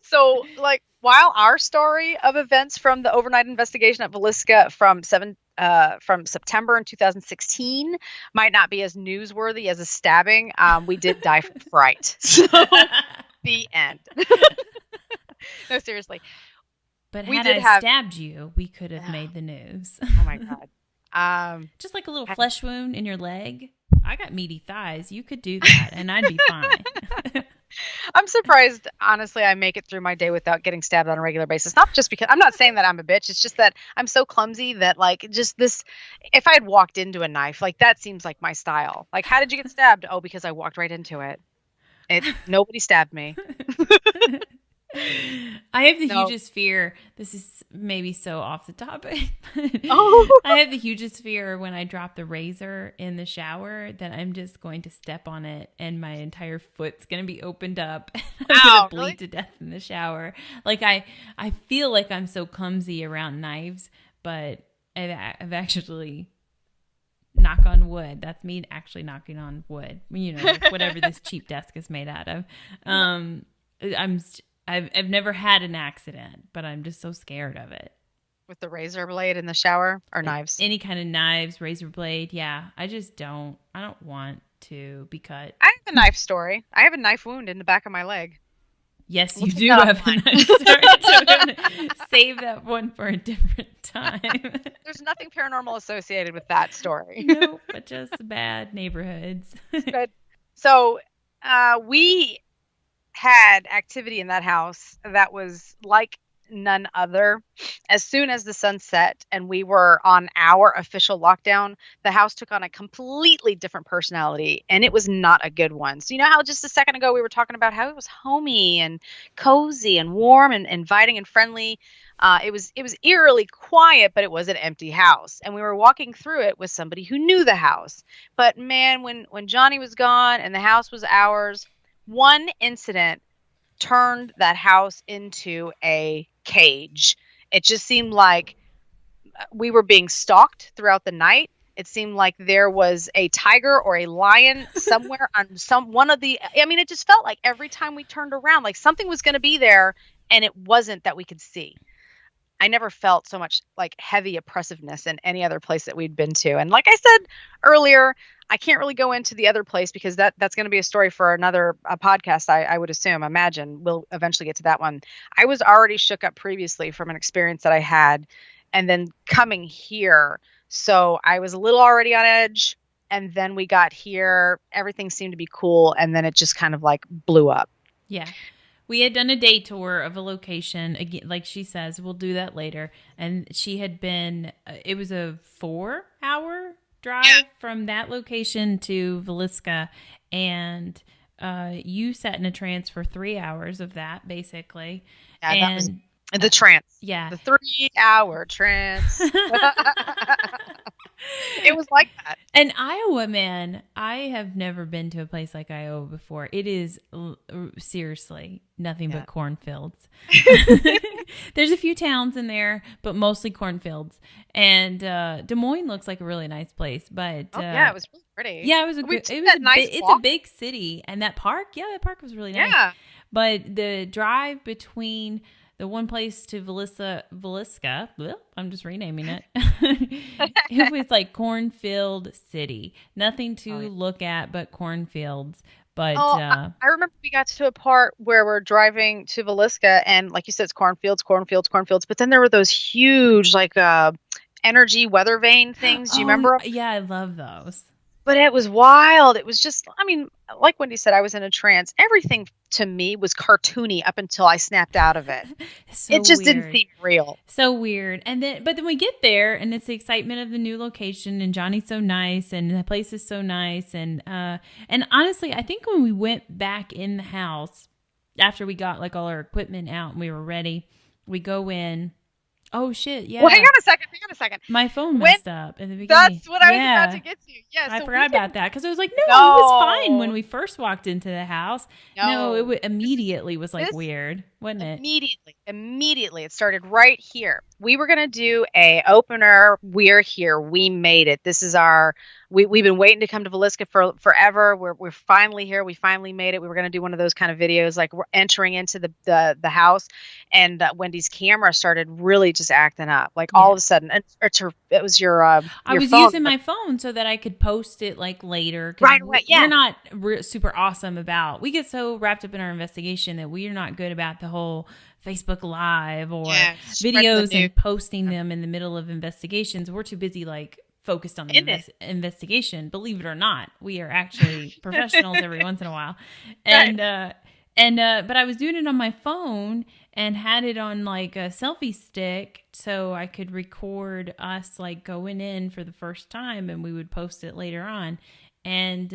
So, like, while our story of events from the overnight investigation at Villisca from September in 2016 might not be as newsworthy as a stabbing, we did die from fright. So, the end. No, seriously. But had I stabbed you, we could have made the news. Oh my God. Just like a little flesh wound in your leg. I got meaty thighs. You could do that, and I'd be fine. I'm surprised, honestly, I make it through my day without getting stabbed on a regular basis. Not just because I'm not saying that I'm a bitch. It's just that I'm so clumsy that, like, just this, if I had walked into a knife, like, that seems like my style. Like, how did you get stabbed? Oh, because I walked right into it. Nobody stabbed me. I have the hugest fear. This is maybe so off the topic. I have the hugest fear when I drop the razor in the shower that I'm just going to step on it and my entire foot's going to be opened up. I'm going to bleed to death in the shower. Like I feel like I'm so clumsy around knives, but I've actually, knock on wood. That's me actually knocking on wood. Whatever this cheap desk is made out of. I've never had an accident, but I'm just so scared of it. With the razor blade in the shower or knives? Any kind of knives, razor blade. Yeah. I don't want to be cut. I have a knife story. I have a knife wound in the back of my leg. Yes, you do have a knife story. So I'm going to save that one for a different time. There's nothing paranormal associated with that story. No, but just bad neighborhoods. Good. So we had activity in that house that was like none other. As soon as the sun set and we were on our official lockdown, the house took on a completely different personality, and it was not a good one. So you know how just a second ago we were talking about how it was homey and cozy and warm and inviting and friendly. It was eerily quiet, but it was an empty house, and we were walking through it with somebody who knew the house. But man, when Johnny was gone and the house was ours, one incident turned that house into a cage. It just seemed like we were being stalked throughout the night. It seemed like there was a tiger or a lion somewhere on it just felt like every time we turned around, like something was going to be there, and it wasn't that we could see. I never felt so much like heavy oppressiveness in any other place that we'd been to. And like I said earlier, I can't really go into the other place because that's going to be a story for another podcast, I would imagine. We'll eventually get to that one. I was already shook up previously from an experience that I had, and then coming here. So I was a little already on edge, and then we got here. Everything seemed to be cool, and then it just kind of like blew up. Yeah. We had done a day tour of a location. Again, like she says, we'll do that later. And she had been, it was a 4-hour drive from that location to Villisca. And you sat in a trance for 3 hours of that, basically. Yeah, and that was the trance. Yeah. The 3-hour trance. It was like that. And Iowa, man, I have never been to a place like Iowa before. It is seriously nothing but cornfields. There's a few towns in there, but mostly cornfields. And Des Moines looks like a really nice place. But it was really pretty. Yeah, it was it's a big city. And that park, that park was really nice. Yeah. But the drive between the one place to Villisca, I'm just renaming it. It was like cornfield city. Nothing to look at but cornfields. But I remember we got to a part where we're driving to Villisca, and like you said, it's cornfields. But then there were those huge, like energy weather vane things. Do you remember? Yeah, I love those. But it was wild. It was just, I mean, like Wendy said, I was in a trance. Everything to me was cartoony up until I snapped out of it. So It just weird. didn't seem real. So weird. But then we get there and it's the excitement of the new location and Johnny's so nice and the place is so nice. And honestly, I think when we went back in the house after we got like all our equipment out and we were ready, we go in. Oh shit! Yeah. Well, hang on a second. My phone messed up in the beginning. That's what I was about to get to. Yeah, I so forgot about that because I was like, no, it was fine when we first walked into the house. No, it immediately was like weird, wasn't it? Immediately, it started right here. We were gonna do a opener. We're here. We made it. This is our. We've been waiting to come to Villisca for forever. We're finally here. We finally made it. We were gonna do one of those kind of videos, like we're entering into the house, and Wendy's camera started really just acting up, like all of a sudden. It was your. I was phone. Using my phone so that I could post it like later. Right. Yeah. We're not super awesome about. We get so wrapped up in our investigation that we are not good about the whole Facebook Live or videos and posting them in the middle of investigations. We're too busy like focused on the investigation. Believe it or not, we are actually professionals every once in a while. And but I was doing it on my phone and had it on like a selfie stick so I could record us like going in for the first time and we would post it later on. And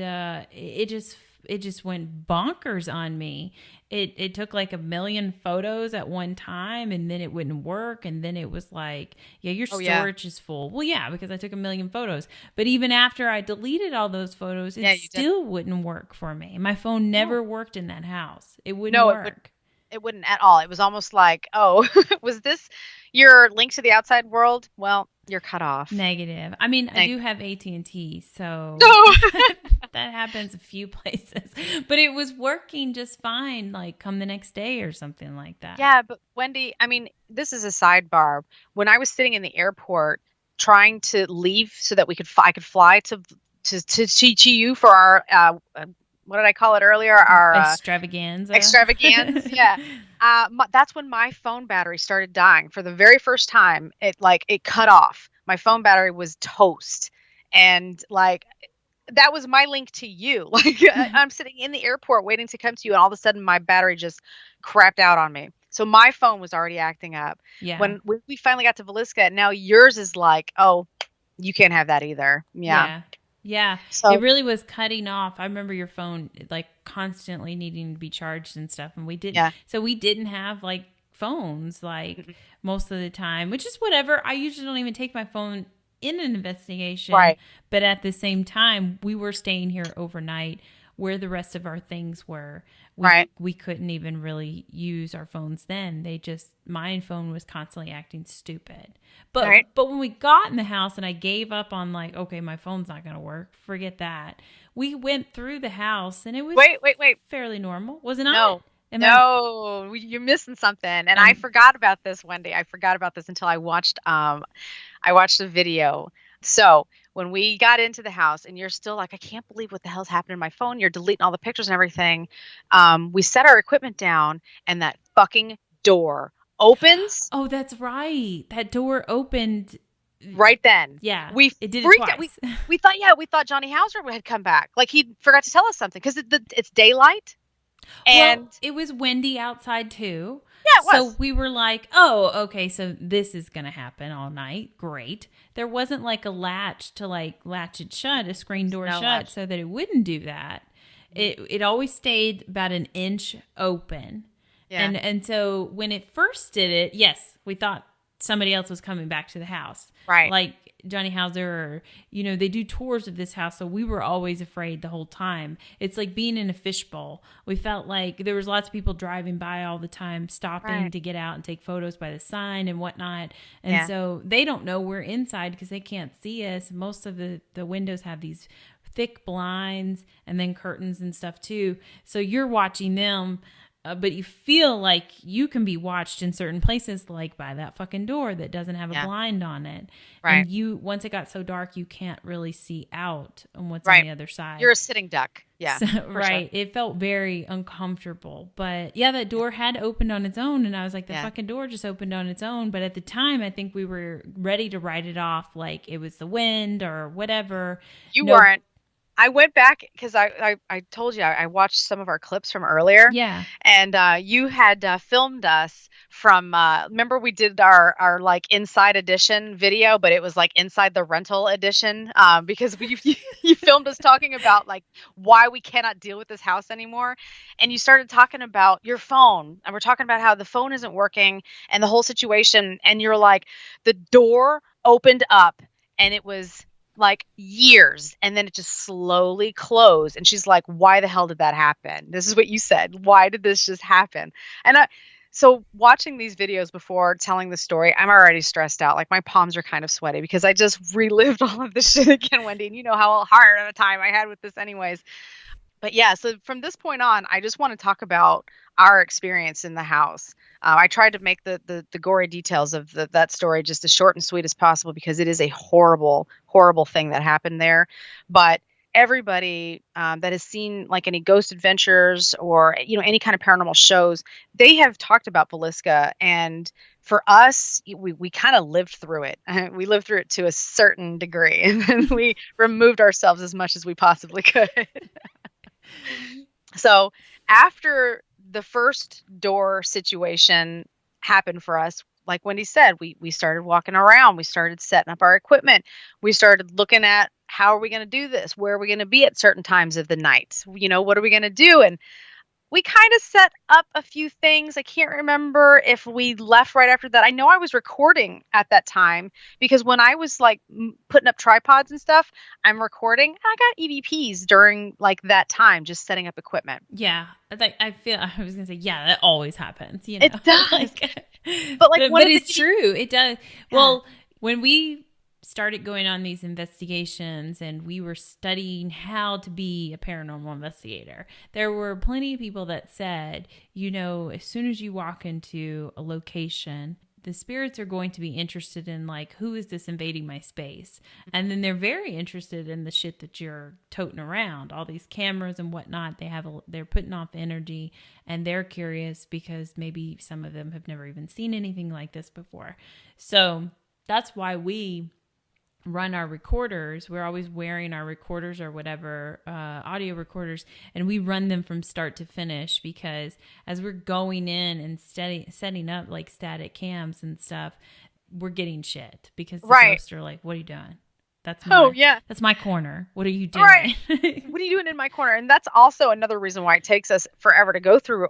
it just went bonkers on me. It took like 1 million photos at one time and then it wouldn't work. And then it was like, your storage is full. Well, yeah, because I took 1 million photos. But even after I deleted all those photos, it still wouldn't work for me. My phone never worked in that house. It wouldn't work. It wouldn't at all. It was almost like, oh, was this your link to the outside world? Well, you're cut off. Negative. I mean, I do have AT&T, so that happens a few places. But it was working just fine, like come the next day or something like that. Yeah, but Wendy, I mean, this is a sidebar. When I was sitting in the airport trying to leave so that I could fly to you for our what did I call it earlier? Our extravaganza. Yeah. That's when my phone battery started dying for the very first time. It cut off. My phone battery was toast, and like that was my link to you. Like I'm sitting in the airport waiting to come to you, and all of a sudden my battery just crapped out on me. So my phone was already acting up. Yeah. When we finally got to Villisca, now yours is like, oh, you can't have that either. Yeah, so it really was cutting off. I remember your phone like constantly needing to be charged and stuff, and we didn't. Yeah. So we didn't have like phones like most of the time, which is whatever. I usually don't even take my phone in an investigation, right? But at the same time, we were staying here overnight, where the rest of our things were. We couldn't even really use our phones then. My phone was constantly acting stupid. But when we got in the house and I gave up on like, okay, my phone's not going to work, forget that. We went through the house and it was fairly normal. Was it not? No, you're missing something. And I forgot about this, Wendy. I forgot about this until I watched a video. So when we got into the house and you're still like, I can't believe what the hell's happened in my phone. You're deleting all the pictures and everything. We set our equipment down and that fucking door opens. Oh, that's right. That door opened right then. Yeah. It did it twice. We thought Johnny Hauser had come back. Like he forgot to tell us something because it's daylight. And it was windy outside too. Yeah, it was. So we were like, oh, okay, so this is going to happen all night. Great. There wasn't like a latch to like latch it shut, a screen door shut, so that it wouldn't do that. It always stayed about an inch open. Yeah. And so when it first did it, yes, we thought somebody else was coming back to the house. Right. Like Johnny Hauser or, they do tours of this house. So we were always afraid the whole time. It's like being in a fishbowl. We felt like there was lots of people driving by all the time, stopping to get out and take photos by the sign and whatnot. And so they don't know we're inside because they can't see us. Most of the windows have these thick blinds and then curtains and stuff too. So you're watching them. But you feel like you can be watched in certain places, like by that fucking door that doesn't have a blind on it. Right. And once it got so dark, you can't really see out on what's on the other side. You're a sitting duck. Yeah. So, right. Sure. It felt very uncomfortable. But yeah, that door had opened on its own. And I was like, the fucking door just opened on its own. But at the time, I think we were ready to write it off like it was the wind or whatever. You weren't. I went back because I told you I watched some of our clips from earlier. Yeah. And you had filmed us from, remember we did our like inside edition video, but it was like inside the rental edition because you filmed us talking about like why we cannot deal with this house anymore. And you started talking about your phone, and we're talking about how the phone isn't working and the whole situation. And you're like, the door opened up and it was like years, and then it just slowly closed. And she's like, why the hell did that happen? This is what you said. Why did this just happen? And so watching these videos before telling the story, I'm already stressed out. Like my palms are kind of sweaty because I just relived all of this shit again, Wendy. And you know how hard of a time I had with this anyways. But yeah, so from this point on, I just want to talk about our experience in the house. I tried to make the gory details of that story just as short and sweet as possible because it is a horrible, horrible thing that happened there. But everybody that has seen like any ghost adventures or any kind of paranormal shows, they have talked about Villisca. And for us, we kind of lived through it. We lived through it to a certain degree, and then we removed ourselves as much as we possibly could. So after the first door situation happened for us, like Wendy said, we started walking around. We started setting up our equipment. We started looking at how are we going to do this? Where are we going to be at certain times of the night? What are we going to do? And we kind of set up a few things. I can't remember if we left right after that. I know I was recording at that time because when I was like putting up tripods and stuff, I'm recording. And I got EVPs during like that time, just setting up equipment. Yeah. I was going to say, yeah, that always happens. It does. but it's true. It does. Yeah. Well, when we started going on these investigations and we were studying how to be a paranormal investigator, there were plenty of people that said, as soon as you walk into a location, the spirits are going to be interested in like, who is this invading my space? And then they're very interested in the shit that you're toting around, all these cameras and whatnot. They're putting off energy, and they're curious because maybe some of them have never even seen anything like this before. So that's why we run our recorders. We're always wearing our recorders or whatever, audio recorders, and we run them from start to finish because as we're going in and setting up like static cams and stuff, we're getting shit because the ghosts are like, what are you doing? That's my corner. What are you doing? Right. What are you doing in my corner? And that's also another reason why it takes us forever to go through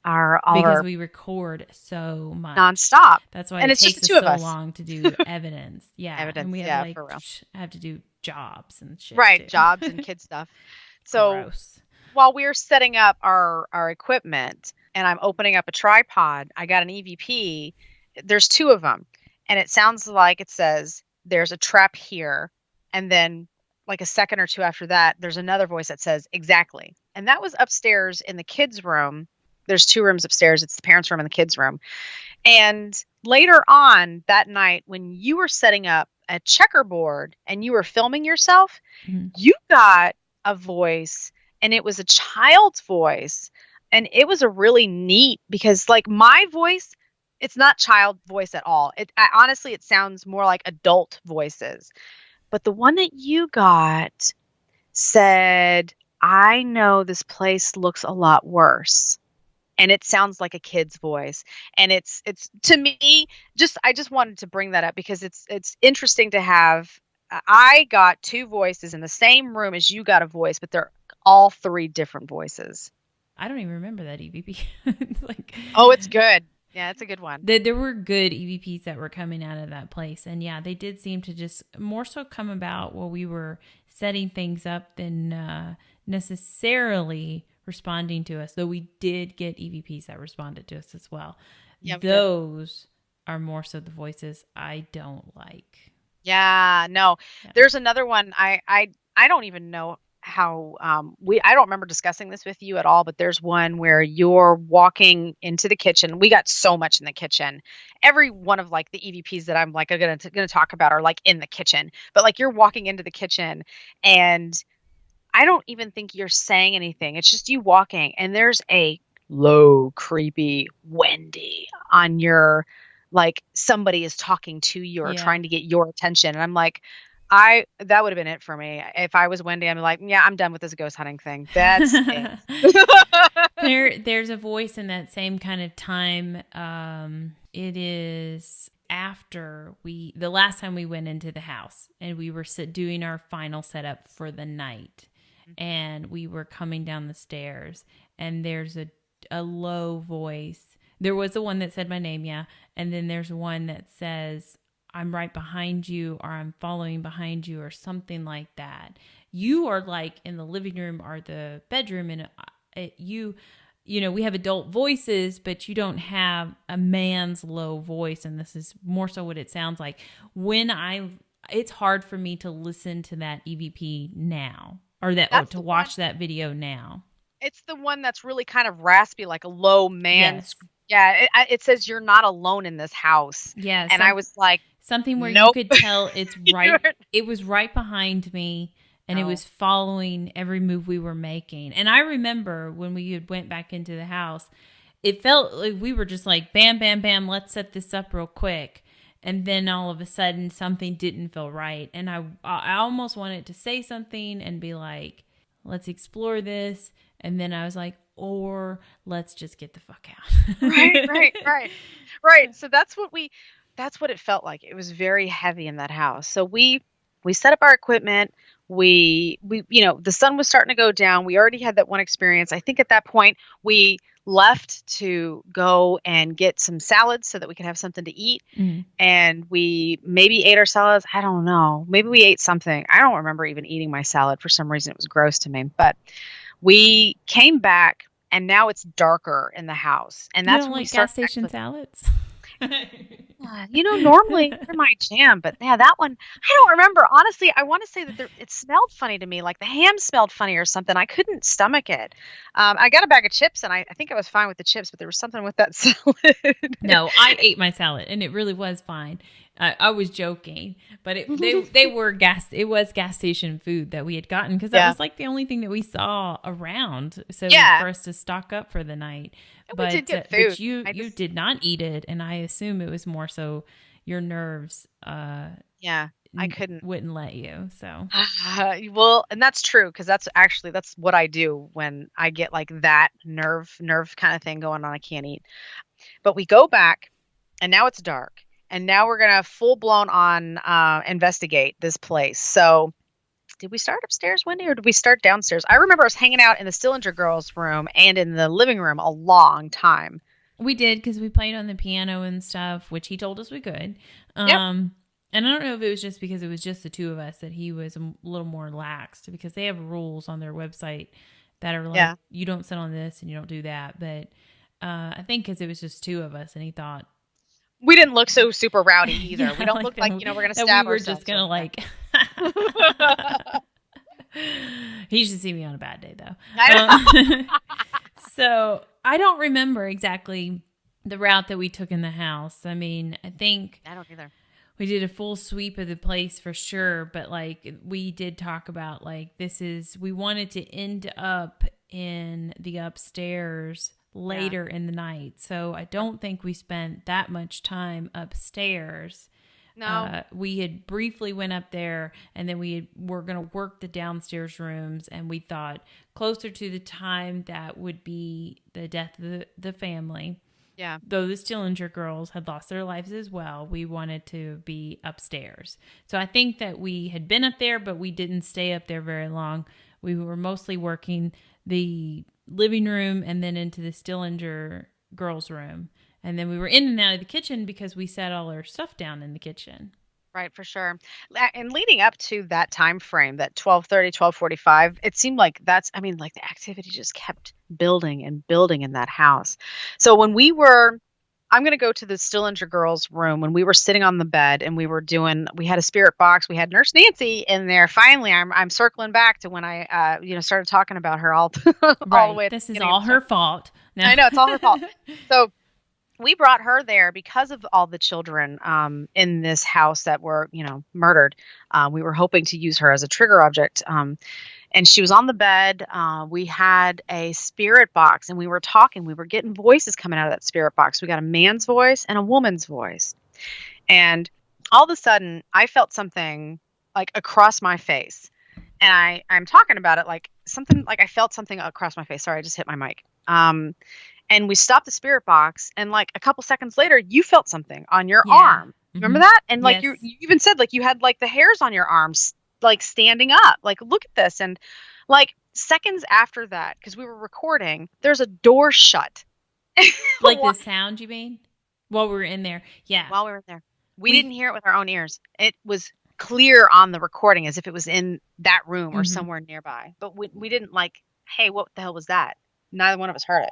because we record so much nonstop. That's why it takes us so long to do evidence. Yeah, evidence. And we have for real. have to do jobs and shit. Right, too. Jobs and kid stuff. So gross. While we're setting up our equipment and I'm opening up a tripod, I got an EVP. There's two of them, and it sounds like it says there's a trap here, and then like a second or two after that, there's another voice that says exactly, and that was upstairs in the kids' room. There's two rooms upstairs. It's the parents' room and the kids' room. And later on that night, when you were setting up a checkerboard and you were filming yourself, you got a voice, and it was a child's voice. And it was a really neat, because like my voice, it's not child voice at all. Honestly, it sounds more like adult voices. But the one that you got said, I know this place looks a lot worse. And it sounds like a kid's voice. And it's to me, I just wanted to bring that up because it's interesting to have. I got two voices in the same room as you got a voice, but they're all three different voices. I don't even remember that EVP. Oh, it's good. Yeah, it's a good one. There were good EVPs that were coming out of that place. And yeah, they did seem to just more so come about while we were setting things up than necessarily responding to us, though we did get EVPs that responded to us as well. Yeah, those are more so the voices I don't like. Yeah, no. Yeah. There's another one. I don't even know how I don't remember discussing this with you at all, but there's one where you're walking into the kitchen. We got so much in the kitchen. Every one of like the EVPs that I'm like going to talk about are like in the kitchen. But like you're walking into the kitchen and I don't even think you're saying anything. It's just you walking, and there's a low, creepy Wendy on your, like somebody is talking to you or trying to get your attention. And I'm like, That would have been it for me. If I was Wendy, I'm like, yeah, I'm done with this ghost hunting thing. That's it. There's a voice in that same kind of time. It is after the last time we went into the house and we were doing our final setup for the night, and we were coming down the stairs, and there's a low voice. There was the one that said my name, yeah, and then there's one that says, I'm right behind you, or I'm following behind you, or something like that. You are like in the living room or the bedroom, and you know, we have adult voices, but you don't have a man's low voice. And this is more so what it sounds like it's hard for me to listen to that EVP now, or to watch that video now. It's the one that's really kind of raspy, like a low man. Yes. Yeah. It says, you're not alone in this house. Yes. And I was like, something where nope. you could tell it's right. It was right behind me. And it was following every move we were making. And I remember when we went back into the house, it felt like we were just like, bam, bam, bam, let's set this up real quick. And then all of a sudden, something didn't feel right. And I almost wanted to say something and be like, let's explore this. And then I was like, or let's just get the fuck out. Right. So that's what it felt like. It was very heavy in that house. So we set up our equipment. We you know, the sun was starting to go down. We already had that one experience. I think at that point we left to go and get some salads so that we could have something to eat. Mm-hmm. And we maybe ate our salads. I don't know. Maybe we ate something. I don't remember even eating my salad. For some reason, it was gross to me. But we came back, and now it's darker in the house. And that's when we gas station salads. You know, normally they're my jam, but yeah, that one, I don't remember. Honestly, I want to say that it smelled funny to me, like the ham smelled funny or something. I couldn't stomach it. I got a bag of chips, and I think I was fine with the chips, but there was something with that salad. No, I ate my salad, and it really was fine. I was joking, but it was gas station food that we had gotten, because that was like the only thing that we saw around. So for us to stock up for the night. But we did get food. But you did not eat it, and I assume it was more so your nerves. I wouldn't let you. So well, and that's true, because that's what I do when I get like that nerve kind of thing going on. I can't eat. But we go back, and now it's dark. And now we're going to full blown on investigate this place. So did we start upstairs, Wendy, or did we start downstairs? I remember us hanging out in the Stillinger girls' room and in the living room a long time. We did, because we played on the piano and stuff, which he told us we could. Yep. And I don't know if it was just because it was just the two of us that he was a little more laxed, because they have rules on their website that are like, you don't sit on this and you don't do that. But I think because it was just two of us, and he thought, we didn't look so super rowdy either. We don't look like, we're going to stab ourselves. We were just going to like... He should see me on a bad day, though. So I don't remember exactly the route that we took in the house. I mean, I don't either. We did a full sweep of the place for sure. But like, we did talk about like, we wanted to end up in the upstairs later in the night. So I don't think we spent that much time upstairs. No. We had briefly went up there, and then were going to work the downstairs rooms, and we thought closer to the time that would be the death of the family. Yeah. Though the Stillinger girls had lost their lives as well, we wanted to be upstairs. So I think that we had been up there, but we didn't stay up there very long. We were mostly working the living room and then into the Stillinger girls' room. And then we were in and out of the kitchen because we set all our stuff down in the kitchen. Right, for sure. And leading up to that time frame, that 12:30, 12:45, it seemed like the activity just kept building and building in that house. So I'm going to go to the Stillinger girls' room. When we were sitting on the bed and we had a spirit box, we had Nurse Nancy in there. Finally, I'm circling back to when I, started talking about her all the way. This is all her fault. No. I know, it's all her fault. So we brought her there because of all the children in this house that were, murdered. We were hoping to use her as a trigger object. And she was on the bed. We had a spirit box, and we were talking. We were getting voices coming out of that spirit box. We got a man's voice and a woman's voice. And all of a sudden, I felt something like across my face. And I'm talking about it like something, like I felt something across my face. Sorry, I just hit my mic. And we stopped the spirit box, and like a couple seconds later, you felt something on your arm. Remember that? And like you even said like you had like the hairs on your arms like standing up. Like, look at this. And like seconds after that, because we were recording, there's a door shut. Like the sound, you mean? While we were in there. Yeah. While we were there. We didn't hear it with our own ears. It was clear on the recording as if it was in that room or somewhere nearby. But we didn't like, hey, what the hell was that? Neither one of us heard it.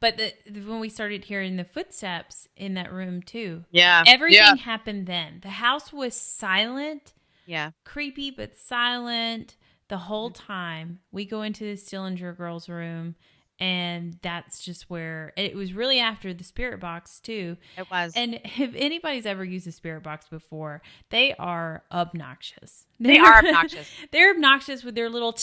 But when we started hearing the footsteps in that room too. Yeah. Everything happened then. The house was silent. Yeah. Creepy, but silent the whole time. We go into the Stillinger girls' room. And that's just where it was really after the spirit box too. It was. And if anybody's ever used a spirit box before, they are obnoxious. They are obnoxious. They're obnoxious with their little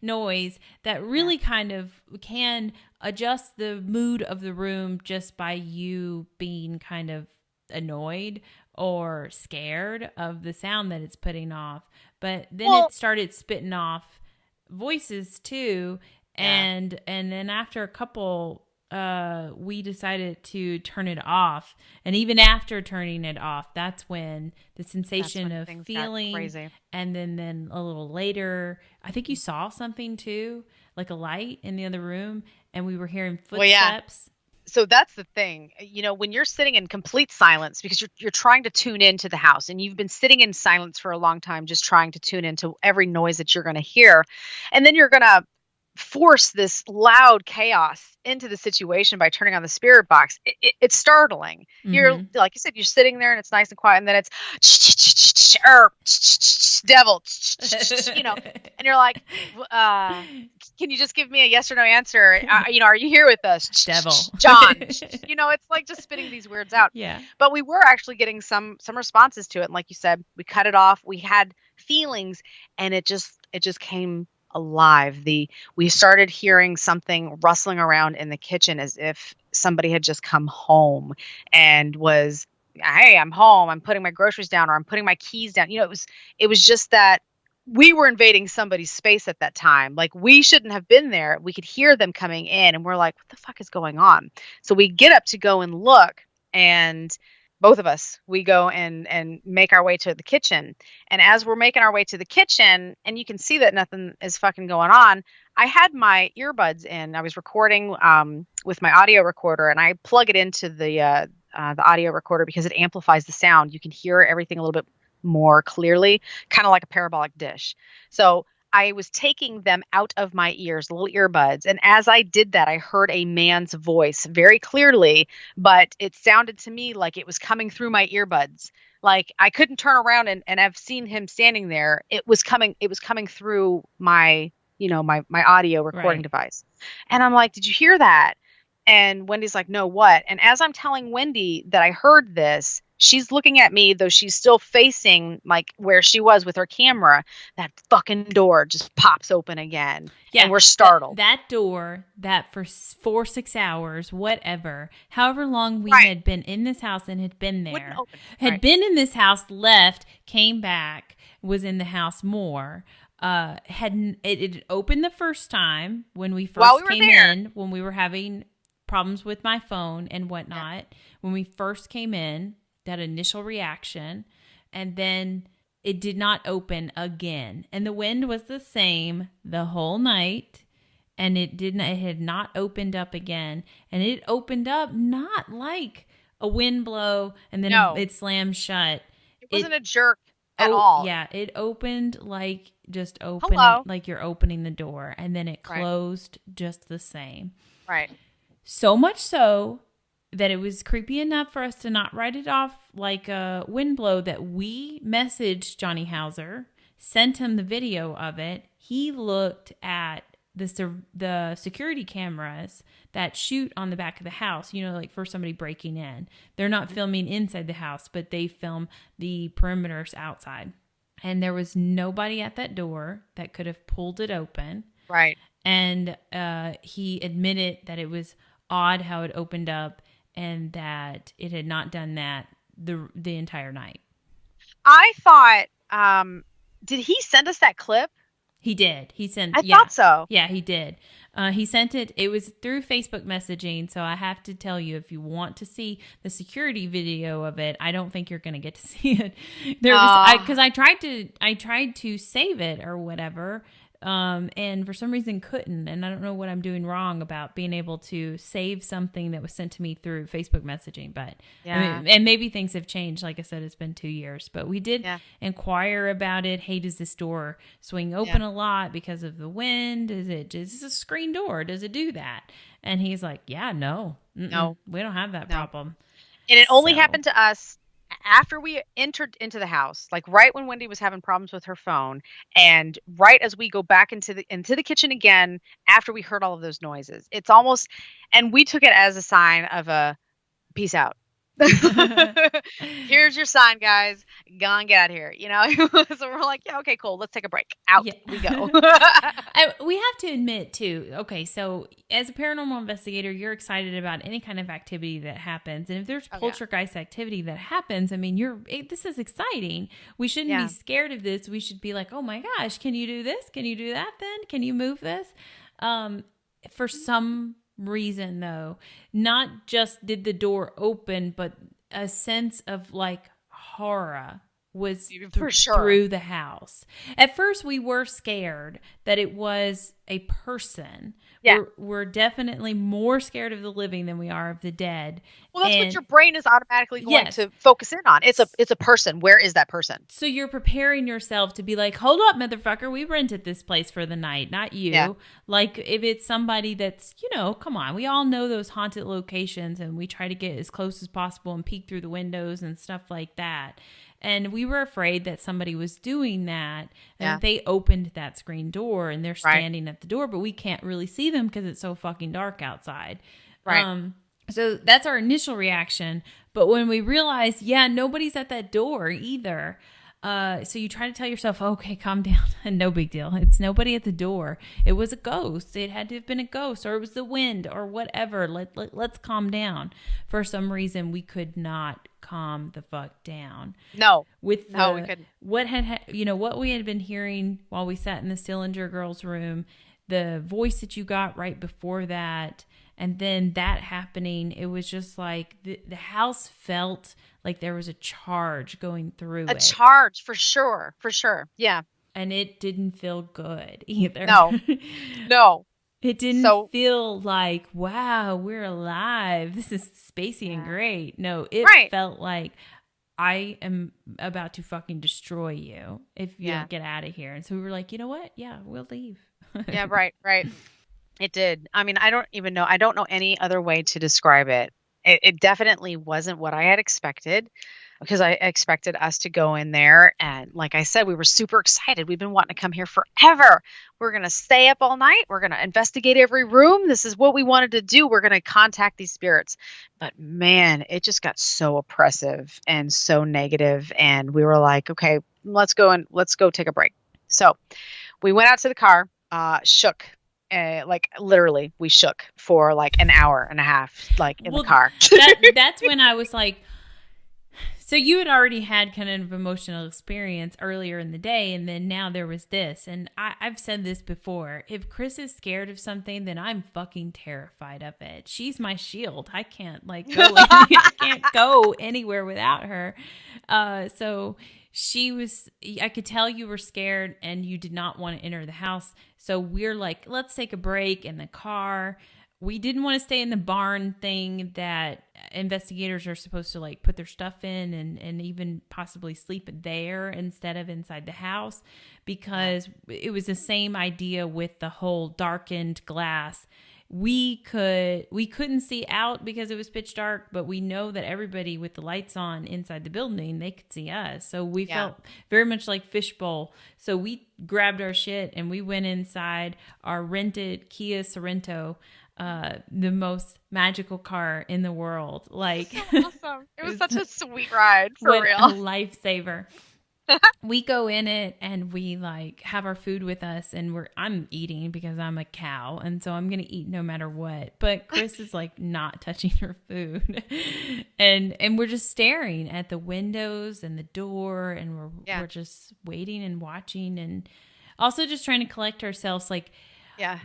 noise that really kind of can adjust the mood of the room just by you being kind of annoyed or scared of the sound that it's putting off. But then it started spitting off voices too. And then after a couple, we decided to turn it off. And even after turning it off, that's when the sensation of feeling, and then a little later, I think you saw something too, like a light in the other room, and we were hearing footsteps. Well, yeah. So that's the thing, you know, when you're sitting in complete silence because you're trying to tune into the house, and you've been sitting in silence for a long time, just trying to tune into every noise that you're going to hear, and then you're going to force this loud chaos into the situation by turning on the spirit box. It's startling. You're like you said, you're sitting there and it's nice and quiet, and then it's devil, you know, and you're like, can you just give me a yes or no answer? You know, are you here with us, devil, John? You know, it's like just spitting these words out. Yeah. But we were actually getting some responses to it, and like you said, we cut it off. We had feelings, and it just came alive. We started hearing something rustling around in the kitchen as if somebody had just come home and was, hey, I'm home, I'm putting my groceries down, or I'm putting my keys down. You know, it was just that we were invading somebody's space at that time. Like, we shouldn't have been there. We could hear them coming in, and we're like, what the fuck is going on? So we get up to go and look, and both of us, we go and make our way to the kitchen. And as we're making our way to the kitchen, and you can see that nothing is fucking going on, I had my earbuds in. I was recording with my audio recorder, and I plug it into the audio recorder because it amplifies the sound. You can hear everything a little bit more clearly, kind of like a parabolic dish. So I was taking them out of my ears, little earbuds. And as I did that, I heard a man's voice very clearly, but it sounded to me like it was coming through my earbuds. Like, I couldn't turn around and I've seen him standing there. It was coming through my, you know, my audio recording device. And I'm like, did you hear that? And Wendy's like, no, what? And as I'm telling Wendy that I heard this, she's looking at me, though she's still facing like where she was with her camera. That fucking door just pops open again. Yeah, and we're startled. That door that for 4-6 hours, whatever, however long we had been in this house and had been there, had been in this house, left, came back, was in the house more. It opened the first time when we first came in, when we were having problems with my phone and whatnot. When we first came in, that initial reaction, and then it did not open again. And the wind was the same the whole night, and it had not opened up again. And it opened up not like a wind blow and then it slammed shut. It wasn't a jerk at all. Yeah, it opened like just opening, like you're opening the door, and then it closed just the same. Right. So much so that it was creepy enough for us to not write it off like a wind blow, that we messaged Johnny Hauser, sent him the video of it. He looked at the security cameras that shoot on the back of the house, you know, like for somebody breaking in. They're not filming inside the house, but they film the perimeters outside. And there was nobody at that door that could have pulled it open. Right. And he admitted that it was odd how it opened up, and that it had not done that the entire night. I thought, did he send us that clip? He did. He sent. I thought so. Yeah, he did. He sent it. It was through Facebook messaging. So I have to tell you, if you want to see the security video of it, I don't think you're going to get to see it. Because I tried to save it or whatever. And for some reason couldn't, and I don't know what I'm doing wrong about being able to save something that was sent to me through Facebook messaging, but and maybe things have changed. Like I said, it's been 2 years, but we did inquire about it. Hey, does this door swing open a lot because of the wind? Is this a screen door? Does it do that? And he's like, no, we don't have that problem. And it only happened to us after we entered into the house, like right when Wendy was having problems with her phone, and right as we go back into the kitchen again after we heard all of those noises. It's almost, and we took it as a sign of a peace out. Here's your sign, guys. Go and get out of here. So we're like, yeah, okay, cool. Let's take a break. Out we go. We have to admit too. Okay, so as a paranormal investigator, you're excited about any kind of activity that happens, and if there's poltergeist activity that happens, I mean, this is exciting. We shouldn't be scared of this. We should be like, oh my gosh, can you do this? Can you do that? Then can you move this? For some reason though, not just did the door open, but a sense of like horror was through the house. At first we were scared that it was a person. We're definitely more scared of the living than we are of the dead. Well, that's what your brain is automatically going to focus in on. It's a person. Where is that person? So you're preparing yourself to be like, hold up, motherfucker, we rented this place for the night, not you. Yeah. Like if it's somebody that's, come on, we all know those haunted locations, and we try to get as close as possible and peek through the windows and stuff like that. And we were afraid that somebody was doing that, and they opened that screen door and they're standing at the door, but we can't really see them because it's so fucking dark outside. Right. So that's our initial reaction. But when we realize, nobody's at that door either. So you try to tell yourself, okay, calm down. No big deal. It's nobody at the door. It was a ghost. It had to have been a ghost, or it was the wind, or whatever. Let's calm down. For some reason, we could not calm the fuck down. No, we couldn't. What we had been hearing while we sat in the Sillinger girls' room, the voice that you got right before that, and then that happening, it was just like the house felt like there was a charge going through it. A charge, for sure. Yeah. And it didn't feel good either. No. It didn't feel like, wow, we're alive. This is spacey and great. No, it felt like, I am about to fucking destroy you if you don't get out of here. And so we were like, you know what? Yeah, we'll leave. Yeah, right. It did. I mean, I don't even know. I don't know any other way to describe it. It definitely wasn't what I had expected, because I expected us to go in there. And like I said, we were super excited. We've been wanting to come here forever. We're going to stay up all night. We're going to investigate every room. This is what we wanted to do. We're going to contact these spirits. But man, it just got so oppressive and so negative. And we were like, okay, let's go take a break. So we went out to the car, shook. Like literally we shook for like an hour and a half, like in the car. That's when I was like, so you had already had kind of emotional experience earlier in the day, and then now there was this. And I've said this before, if Chris is scared of something, then I'm fucking terrified of it. She's my shield. I can't I can't go anywhere without her. So I could tell you were scared and you did not want to enter the house. So we're like, let's take a break in the car. We didn't want to stay in the barn thing that investigators are supposed to like put their stuff in and even possibly sleep there instead of inside the house, because it was the same idea with the whole darkened glass. We couldn't see out because it was pitch dark, but we know that everybody with the lights on inside the building, they could see us. So we felt very much like fishbowl. So we grabbed our shit and we went inside our rented Kia Sorento, the most magical car in the world. Like, so awesome. It was such a sweet ride, for real. A lifesaver. we go in it and we like have our food with us, and I'm eating because I'm a cow, and so I'm gonna eat no matter what. But Chris is like not touching her food, and we're just staring at the windows and the door, and we're just waiting and watching, and also just trying to collect ourselves. Like,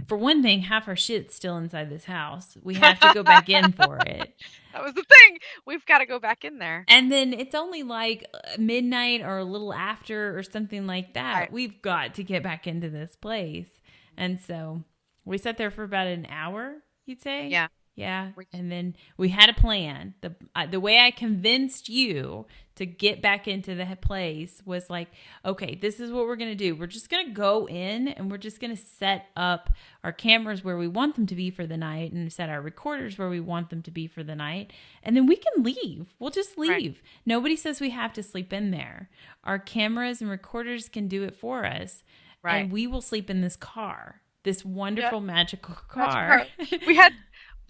for one thing, half our shit's still inside this house. We have to go back in for it. That was the thing. We've got to go back in there. And then it's only like midnight or a little after or something like that. Right. We've got to get back into this place. And so we sat there for about an hour, you'd say? Yeah. Yeah. And then we had a plan. The way I convinced you to get back into the place was like, okay, this is what we're going to do. We're just going to go in and we're just going to set up our cameras where we want them to be for the night and set our recorders where we want them to be for the night. And then we can leave. We'll just leave. Right. Nobody says we have to sleep in there. Our cameras and recorders can do it for us. Right. And we will sleep in this car, this wonderful, magical car. We had...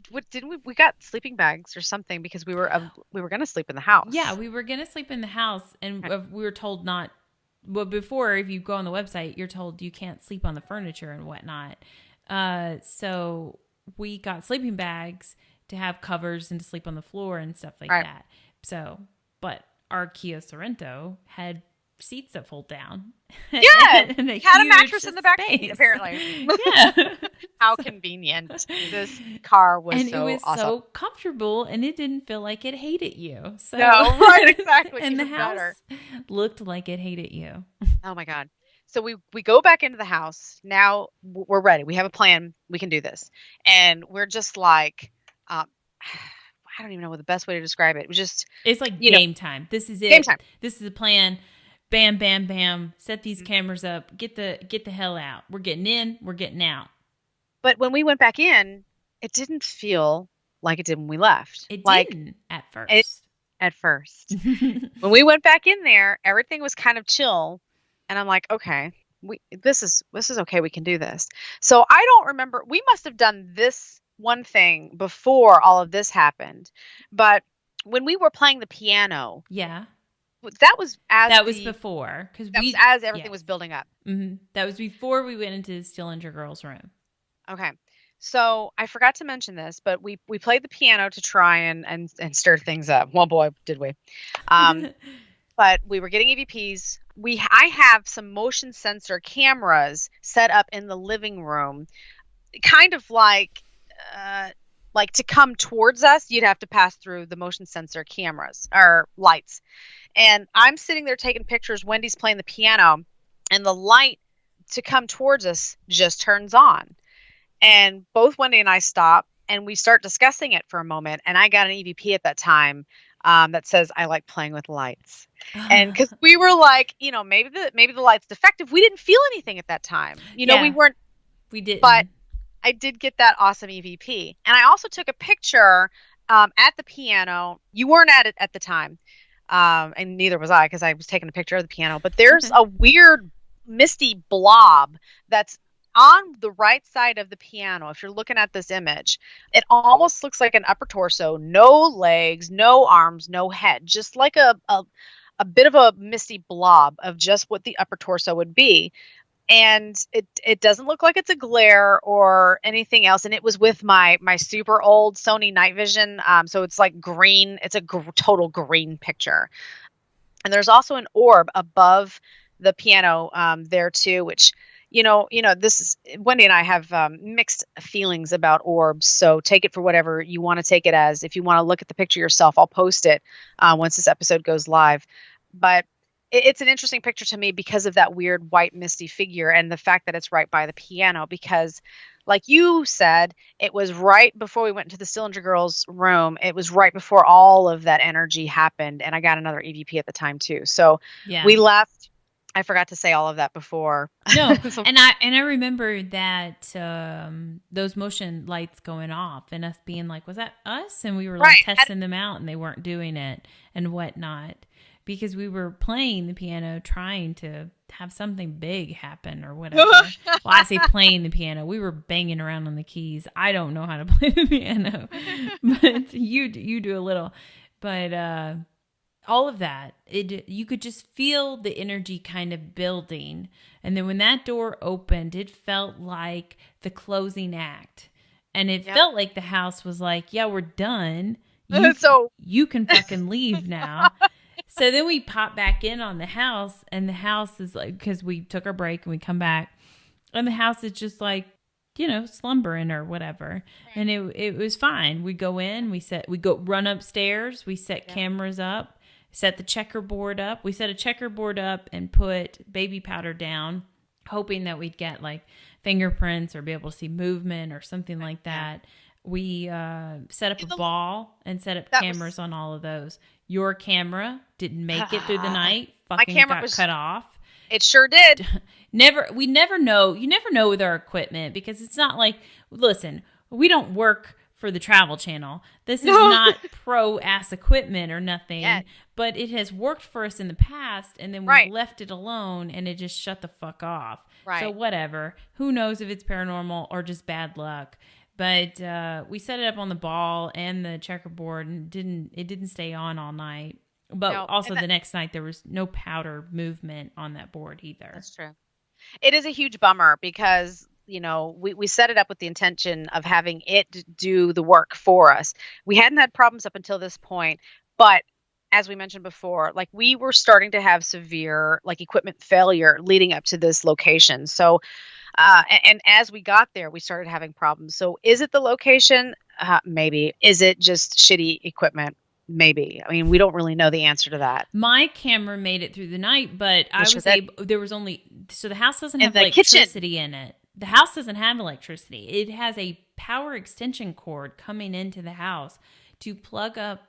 we got sleeping bags or something because we were going to sleep in the house. Yeah, we were going to sleep in the house, and we were told not. Well, before, if you go on the website, you're told you can't sleep on the furniture and whatnot. So we got sleeping bags to have covers and to sleep on the floor and stuff like that. So, but our Kia Sorrento had seats that fold down. Yeah, and they had a mattress in the back seat, apparently. Yeah. How convenient. This car was and so it was awesome. So comfortable, and it didn't feel like it hated you. So, no, right, exactly. And the house looked like it hated you. Oh my God. So we go back into the house. Now we're ready. We have a plan. We can do this. And we're just like, I don't even know what the best way to describe it. It was just, it's like game time. This is it. Game time. This is the plan. Bam, bam, bam. Set these cameras up. Get the hell out. We're getting in. We're getting out. But when we went back in, it didn't feel like it did when we left. It didn't at first. At first. When we went back in there, everything was kind of chill. And I'm like, okay, this is okay. We can do this. So I don't remember. We must have done this one thing before all of this happened. But when we were playing the piano. Yeah. That was before, because as everything was building up. Mm-hmm. That was before we went into the Stillinger girls' room. Okay, so I forgot to mention this, but we played the piano to try and stir things up. Well, boy, did we! But we were getting EVPs. I have some motion sensor cameras set up in the living room, kind of like to come towards us, you'd have to pass through the motion sensor cameras or lights. And I'm sitting there taking pictures. Wendy's playing the piano, and the light to come towards us just turns on. And both Wendy and I stop, and we start discussing it for a moment. And I got an EVP at that time that says, I like playing with lights. And because we were like, maybe the light's defective. We didn't feel anything at that time. We didn't. But I did get that awesome EVP. And I also took a picture at the piano. You weren't at it at the time. And neither was I, because I was taking a picture of the piano. But there's a weird misty blob that's on the right side of the piano. If you're looking at this image, it almost looks like an upper torso, no legs, no arms, no head, just like a bit of a misty blob of just what the upper torso would be. And it doesn't look like it's a glare or anything else. And it was with my super old Sony night vision. So it's like green. It's a total green picture. And there's also an orb above the piano there too, which, this is Wendy and I have mixed feelings about orbs. So take it for whatever you want to take it as. If you want to look at the picture yourself, I'll post it once this episode goes live. But it's an interesting picture to me because of that weird white misty figure and the fact that it's right by the piano, because like you said, it was right before we went into the Stillinger girls' room. It was right before all of that energy happened. And I got another EVP at the time too. So we left. I forgot to say all of that before. No. and I remember that those motion lights going off and us being like, was that us? And we were like testing them out and they weren't doing it and whatnot. Because we were playing the piano, trying to have something big happen or whatever. Well, I say playing the piano. We were banging around on the keys. I don't know how to play the piano, but you do a little. But all of that. You could just feel the energy kind of building. And then when that door opened, it felt like the closing act. And it felt like the house was like, yeah, we're done. You can fucking leave now. So then we pop back in on the house, and the house is like, because we took our break and we come back, and the house is just like, slumbering or whatever. Right. And it was fine. We go in, we go run upstairs, we set cameras up, set the checkerboard up. We set a checkerboard up and put baby powder down, hoping that we'd get like fingerprints or be able to see movement or something like that. We set up a ball and set up cameras on all of those. Your camera didn't make it through the night. Fucking my camera got cut off. It sure did. We never know. You never know with our equipment, because it's not like, listen, we don't work for the Travel Channel. This is not pro-ass equipment or nothing, but it has worked for us in the past, and then we left it alone, and it just shut the fuck off. Right. So whatever. Who knows if it's paranormal or just bad luck. But we set it up on the ball and the checkerboard, and it didn't stay on all night. But also the next night, there was no powder movement on that board either. That's true. It is a huge bummer because, we set it up with the intention of having it do the work for us. We hadn't had problems up until this point, but as we mentioned before, like we were starting to have severe like equipment failure leading up to this location. So, and as we got there, we started having problems. So is it the location? Maybe. Is it just shitty equipment? Maybe. I mean, we don't really know the answer to that. My camera made it through the night, but there was only, so the house doesn't have electricity in it. The house doesn't have electricity. It has a power extension cord coming into the house to plug up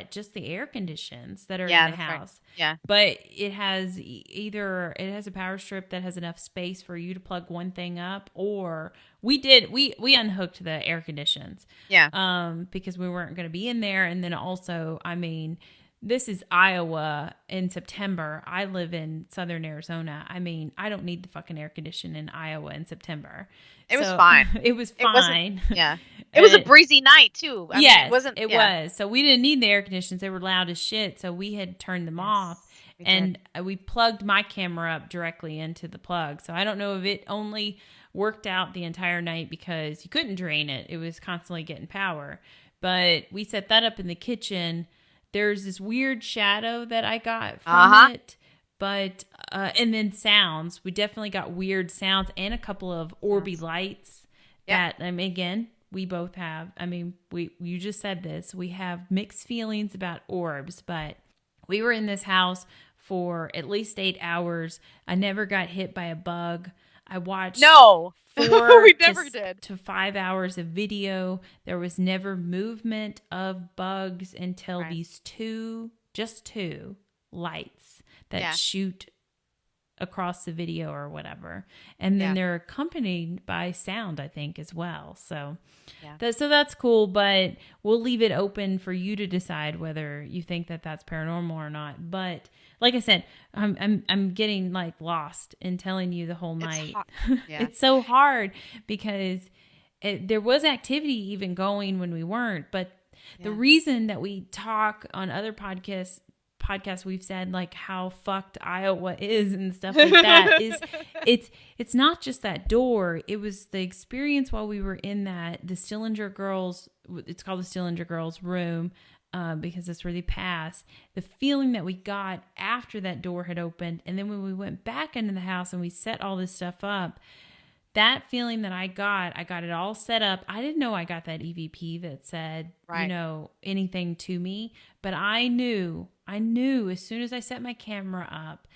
just the air conditions that are in the house. Right. Yeah. But it has a power strip that has enough space for you to plug one thing up, or we unhooked the air conditions. Yeah. Because we weren't going to be in there. And then also, I mean, this is Iowa in September. I live in Southern Arizona. I mean, I don't need the fucking air condition in Iowa in September. It was fine. It was fine. It was a breezy night too. Yes, it was. So we didn't need the air conditions. They were loud as shit. So we had turned them off. And we plugged my camera up directly into the plug. So I don't know if it only worked out the entire night because you couldn't drain it. It was constantly getting power. But we set that up in the kitchen. There's this weird shadow that I got from it. But, and then sounds. We definitely got weird sounds and a couple of orby lights that, again, we both have. I mean, you just said this. We have mixed feelings about orbs, but we were in this house for at least 8 hours. I never got hit by a bug. I watched 4 we never did. to 5 hours of video. There was never movement of bugs until these two lights that shoot across the video or whatever. And then they're accompanied by sound, I think, as well. So, so that's cool, but we'll leave it open for you to decide whether you think that that's paranormal or not. But like I said, I'm getting like lost in telling you the whole night. It's so hard because there was activity even going when we weren't. But the reason that we talk on other podcasts we've said like how fucked Iowa is and stuff like that is it's not just that door. It was the experience while we were in the Stillinger girls. It's called the Stillinger girls room. Because that's where they pass. The feeling that we got after that door had opened, and then when we went back into the house and we set all this stuff up, that feeling that I got it all set up. I didn't know I got that EVP that said, anything to me, but I knew as soon as I set my camera up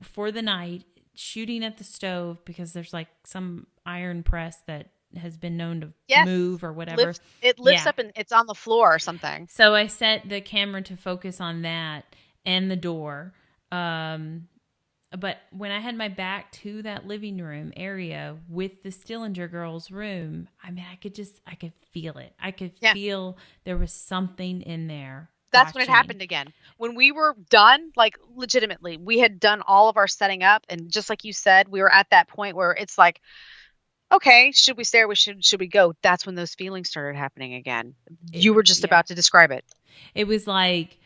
for the night, shooting at the stove, because there's like some iron press that has been known to move or whatever. It lifts up and it's on the floor or something. So I set the camera to focus on that and the door. But when I had my back to that living room area with the Stillinger girls' room, I mean, I could feel it. I could feel there was something in there. That's when it happened again. When we were done, like legitimately, we had done all of our setting up. And just like you said, we were at that point where it's like, okay, should we stay or should we go? That's when those feelings started happening again. You were just about to describe it. It was like,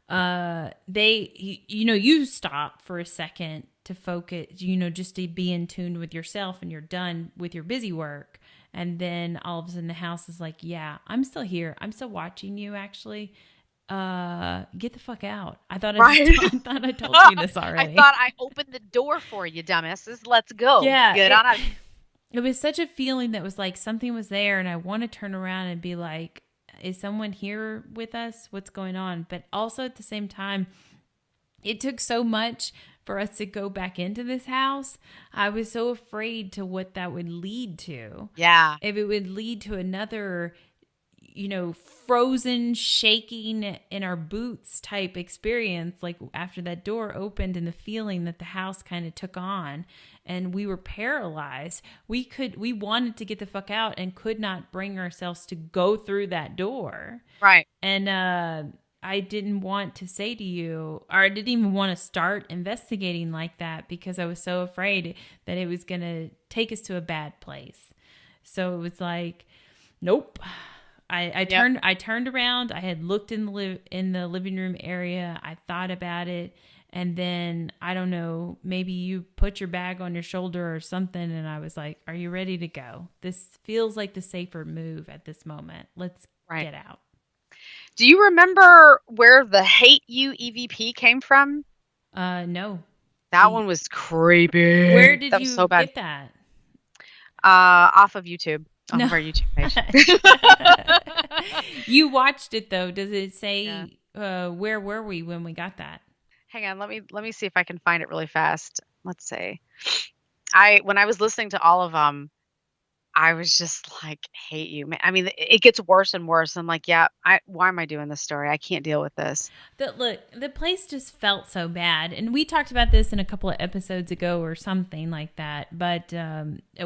you stop for a second to focus, just to be in tune with yourself, and you're done with your busy work. And then all of a sudden the house is like, yeah, I'm still here. I'm still watching you, actually. Get the fuck out. I thought I told you this already. I thought I opened the door for you, dumbasses. Let's go. Yeah. Get on out. It was such a feeling that was like something was there, and I want to turn around and be like, is someone here with us? What's going on? But also at the same time, it took so much for us to go back into this house. I was so afraid to what that would lead to. Yeah. If it would lead to another, frozen, shaking in our boots type experience, like after that door opened and the feeling that the house kind of took on, and we were paralyzed. We wanted to get the fuck out and could not bring ourselves to go through that door. Right. And I didn't want to say to you, or I didn't even want to start investigating like that, because I was so afraid that it was going to take us to a bad place. So it was like, nope. I turned around. I had looked in the living room area. I thought about it. And then, I don't know, maybe you put your bag on your shoulder or something. And I was like, are you ready to go? This feels like the safer move at this moment. Let's get out. Do you remember where the Hate You EVP came from? No. That one was creepy. Where did you get that? Off of YouTube. Off of our YouTube page. You watched it though. Does it say where were we when we got that? Hang on, let me see if I can find it really fast. Let's see. When I was listening to all of them, I was just like, hate you, man. I mean, it gets worse and worse. I'm like, yeah, why am I doing this story? I can't deal with this. The place just felt so bad. And we talked about this in a couple of episodes ago or something like that. But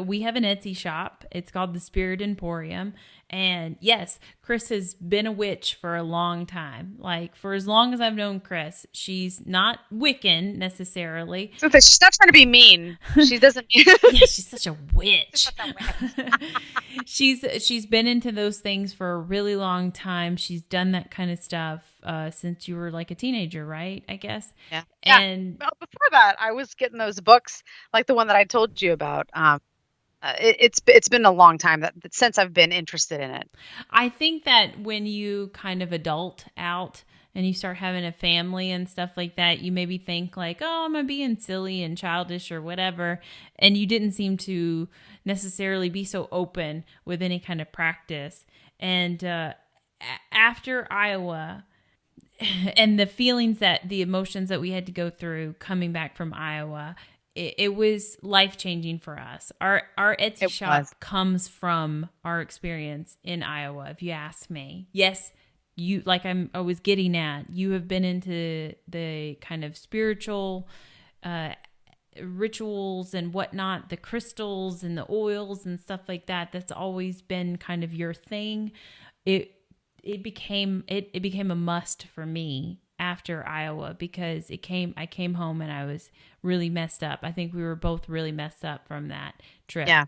we have an Etsy shop. It's called the Spirit Emporium. And yes, Chris has been a witch for a long time. Like, for as long as I've known Chris, she's not Wiccan necessarily. So she's not trying to be mean. She doesn't. Yeah, she's such a witch. She's been into those things for a really long time. She's done that kind of stuff since you were like a teenager, right? I guess. Yeah. And well, before that, I was getting those books, like the one that I told you about. It's been a long time since I've been interested in it. I think that when you kind of adult out and you start having a family and stuff like that, you maybe think like, oh, am I being silly and childish or whatever? And you didn't seem to necessarily be so open with any kind of practice. And after Iowa and the emotions that we had to go through coming back from Iowa, it was life-changing for us. Our Etsy shop comes from our experience in Iowa, if you ask me. Yes, you, like I was getting at, you have been into the kind of spiritual rituals and whatnot, the crystals and the oils and stuff like that. That's always been kind of your thing. It became a must for me after Iowa, because I came home and I was really messed up. I think we were both really messed up from that trip. Yeah.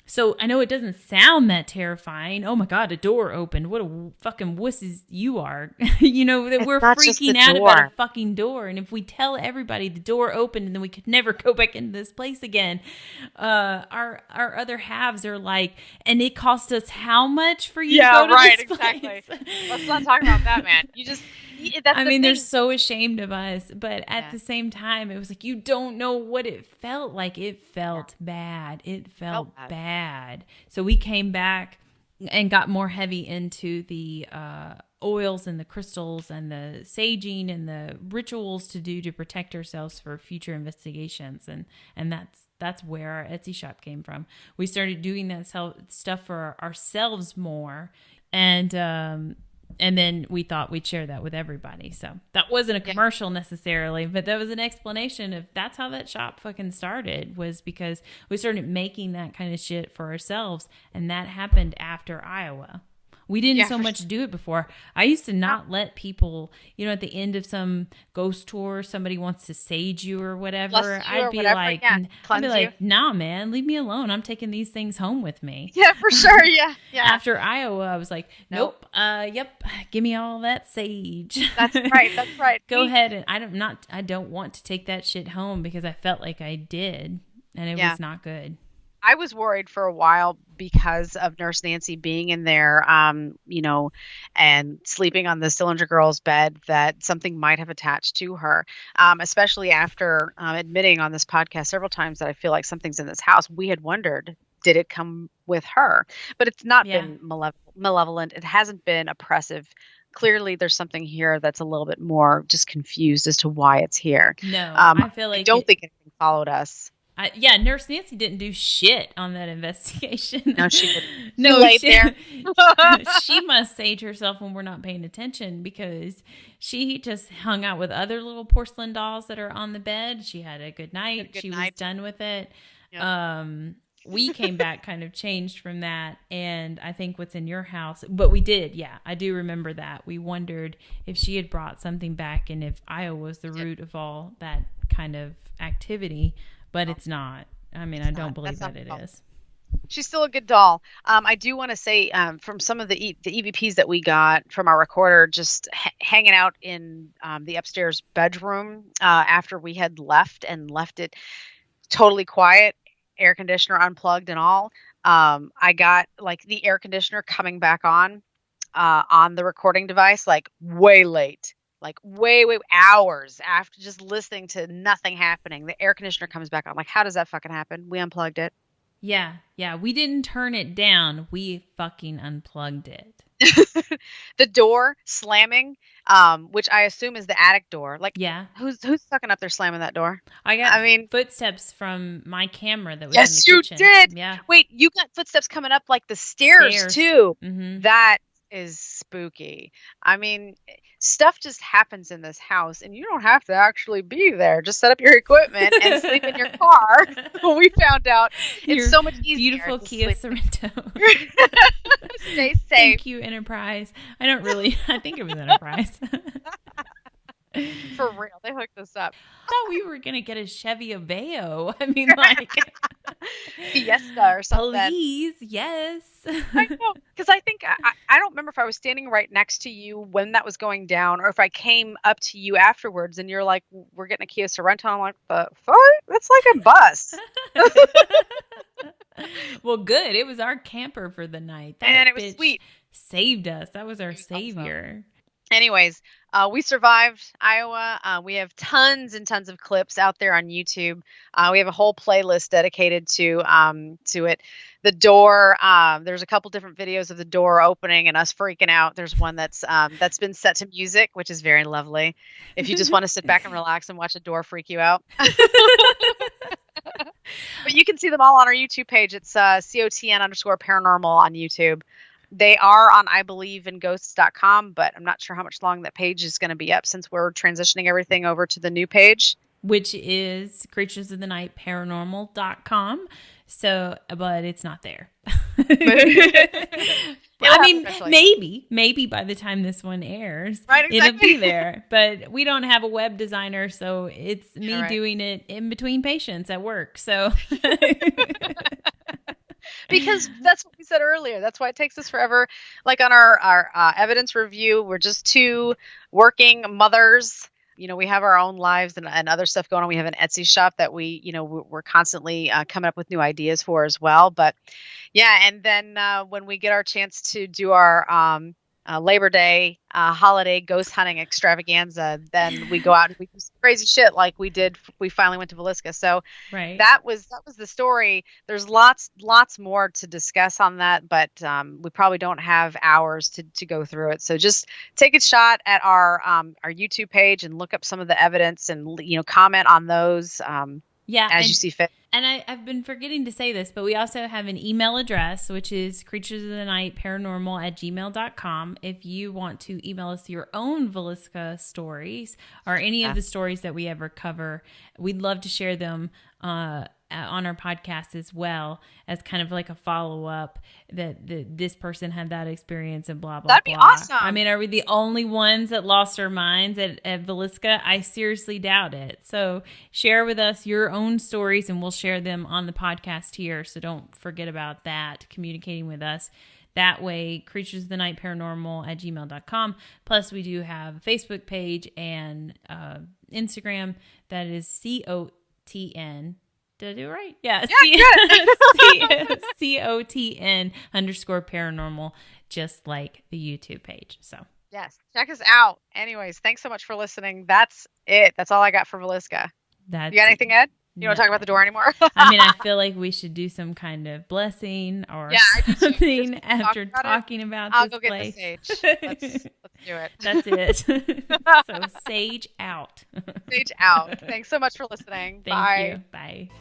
So I know it doesn't sound that terrifying. Oh my God, a door opened. What a fucking wusses you are. That we're freaking out about a fucking door. And if we tell everybody the door opened and then we could never go back into this place again, our other halves are like, and it cost us how much for you to go to this place? Exactly. Let's not talk about that, man. They're so ashamed of us, but at the same time, it was like, you don't know what it felt like. It felt bad. It felt bad. So we came back and got more heavy into the oils and the crystals and the saging and the rituals to do to protect ourselves for future investigations. And that's where our Etsy shop came from. We started doing that stuff for ourselves more. And then we thought we'd share that with everybody. So that wasn't a commercial necessarily, but that was an explanation of that's how that shop fucking started, was because we started making that kind of shit for ourselves. And that happened after Iowa. We didn't so much do it before. I used to not let people, you know, at the end of some ghost tour, somebody wants to sage you or whatever. I'd be like, nah, man, leave me alone. I'm taking these things home with me. Yeah, for sure. Yeah. Yeah. After Iowa, I was like, nope. Yep. Give me all that sage. That's right. That's right. Go ahead. And I don't want to take that shit home because I felt like I did. And it was not good. I was worried for a while because of Nurse Nancy being in there, you know, and sleeping on the Sillinger girl's bed, that something might have attached to her, especially after admitting on this podcast several times that I feel like something's in this house. We had wondered, did it come with her? But it's not been malevolent. It hasn't been oppressive. Clearly, there's something here that's a little bit more just confused as to why it's here. No, I feel like I don't think anything followed us. Nurse Nancy didn't do shit on that investigation. No, she didn't. No, there. She must sage herself when we're not paying attention, because she just hung out with other little porcelain dolls that are on the bed. She had a good night. Was done with it. Yep. We came back kind of changed from that, and I think what's in your house. But we did, I do remember that. We wondered if she had brought something back and if Iowa was the root of all that kind of activity. But it's not. I mean, I don't believe that it is. She's still a good doll. I do want to say from some of the EVPs that we got from our recorder, just hanging out in the upstairs bedroom after we had left it totally quiet, air conditioner unplugged and all. I got like the air conditioner coming back on the recording device, like way late. Like way hours after just listening to nothing happening, the air conditioner comes back on. Like, how does that fucking happen? We unplugged it. Yeah. We didn't turn it down. We fucking unplugged it. The door slamming, which I assume is the attic door. Like, who's sucking up there slamming that door? I got footsteps from my camera that was in the kitchen. Yes, you did. Yeah. Wait, you got footsteps coming up like the stairs. Too. Mm-hmm. That is spooky. I mean, stuff just happens in this house, and you don't have to actually be there. Just set up your equipment and sleep in your car. We found out it's so much easier. Beautiful Kia Sorento. Stay safe. Thank you, Enterprise. I think it was Enterprise. For real, they hooked us up. I thought we were gonna get a Chevy Aveo. I mean, like Fiesta or something. Please, yes. I know, because I think I don't remember if I was standing right next to you when that was going down, or if I came up to you afterwards and you're like, "We're getting a Kia Sorento." I'm like, "The fuck? That's like a bus." Well, good. It was our camper for the night. And it was sweet. Saved us. That was our savior. Anyways, we survived Iowa. We have tons and tons of clips out there on YouTube. We have a whole playlist dedicated to it. The door. There's a couple different videos of the door opening and us freaking out. There's one that's been set to music, which is very lovely. If you just want to sit back and relax and watch a door freak you out. But you can see them all on our YouTube page. It's COTN_paranormal on YouTube. They are on IBelieveInGhosts.com, but I'm not sure how much long that page is going to be up since we're transitioning everything over to the new page, which is creaturesofthenight.paranormal.com. So, but it's not there. I mean, maybe by the time this one airs, right, exactly. It'll be there. But we don't have a web designer, so it's me doing it in between patients at work. So. Because that's what we said earlier. That's why it takes us forever. Like on our evidence review, we're just two working mothers. You know, we have our own lives and other stuff going on. We have an Etsy shop that we're constantly coming up with new ideas for as well. But yeah, and then when we get our chance to do our Labor Day holiday ghost hunting extravaganza, then we go out and we do some crazy shit like we did. We finally went to Villisca. So that was the story. There's lots more to discuss on that, but we probably don't have hours to go through it. So just take a shot at our YouTube page and look up some of the evidence and comment on those as you see fit. And I've been forgetting to say this, but we also have an email address, which is creaturesofthenightparanormal@gmail.com. If you want to email us your own Villisca stories or any of the stories that we ever cover, we'd love to share them on our podcast as well as kind of like a follow-up that this person had that experience and blah, blah, That'd blah. be awesome. I mean, are we the only ones that lost our minds at Villisca? I seriously doubt it. So share with us your own stories and we'll share them on the podcast here. So don't forget about that, communicating with us. That way, creaturesofthenight.paranormal@gmail.com. Plus, we do have a Facebook page and Instagram that is COTN. Did I do it right? Yeah. COTN_paranormal, just like the YouTube page. So, yes, check us out. Anyways, thanks so much for listening. That's it. That's all I got for Villisca. You got anything, Ed? You don't want to talk about the door anymore? I mean, I feel like we should do some kind of blessing or something after talking about I'll this go place. Get the sage. Let's do it. That's it. So sage out. Sage out. Thanks so much for listening. Thank you. Bye.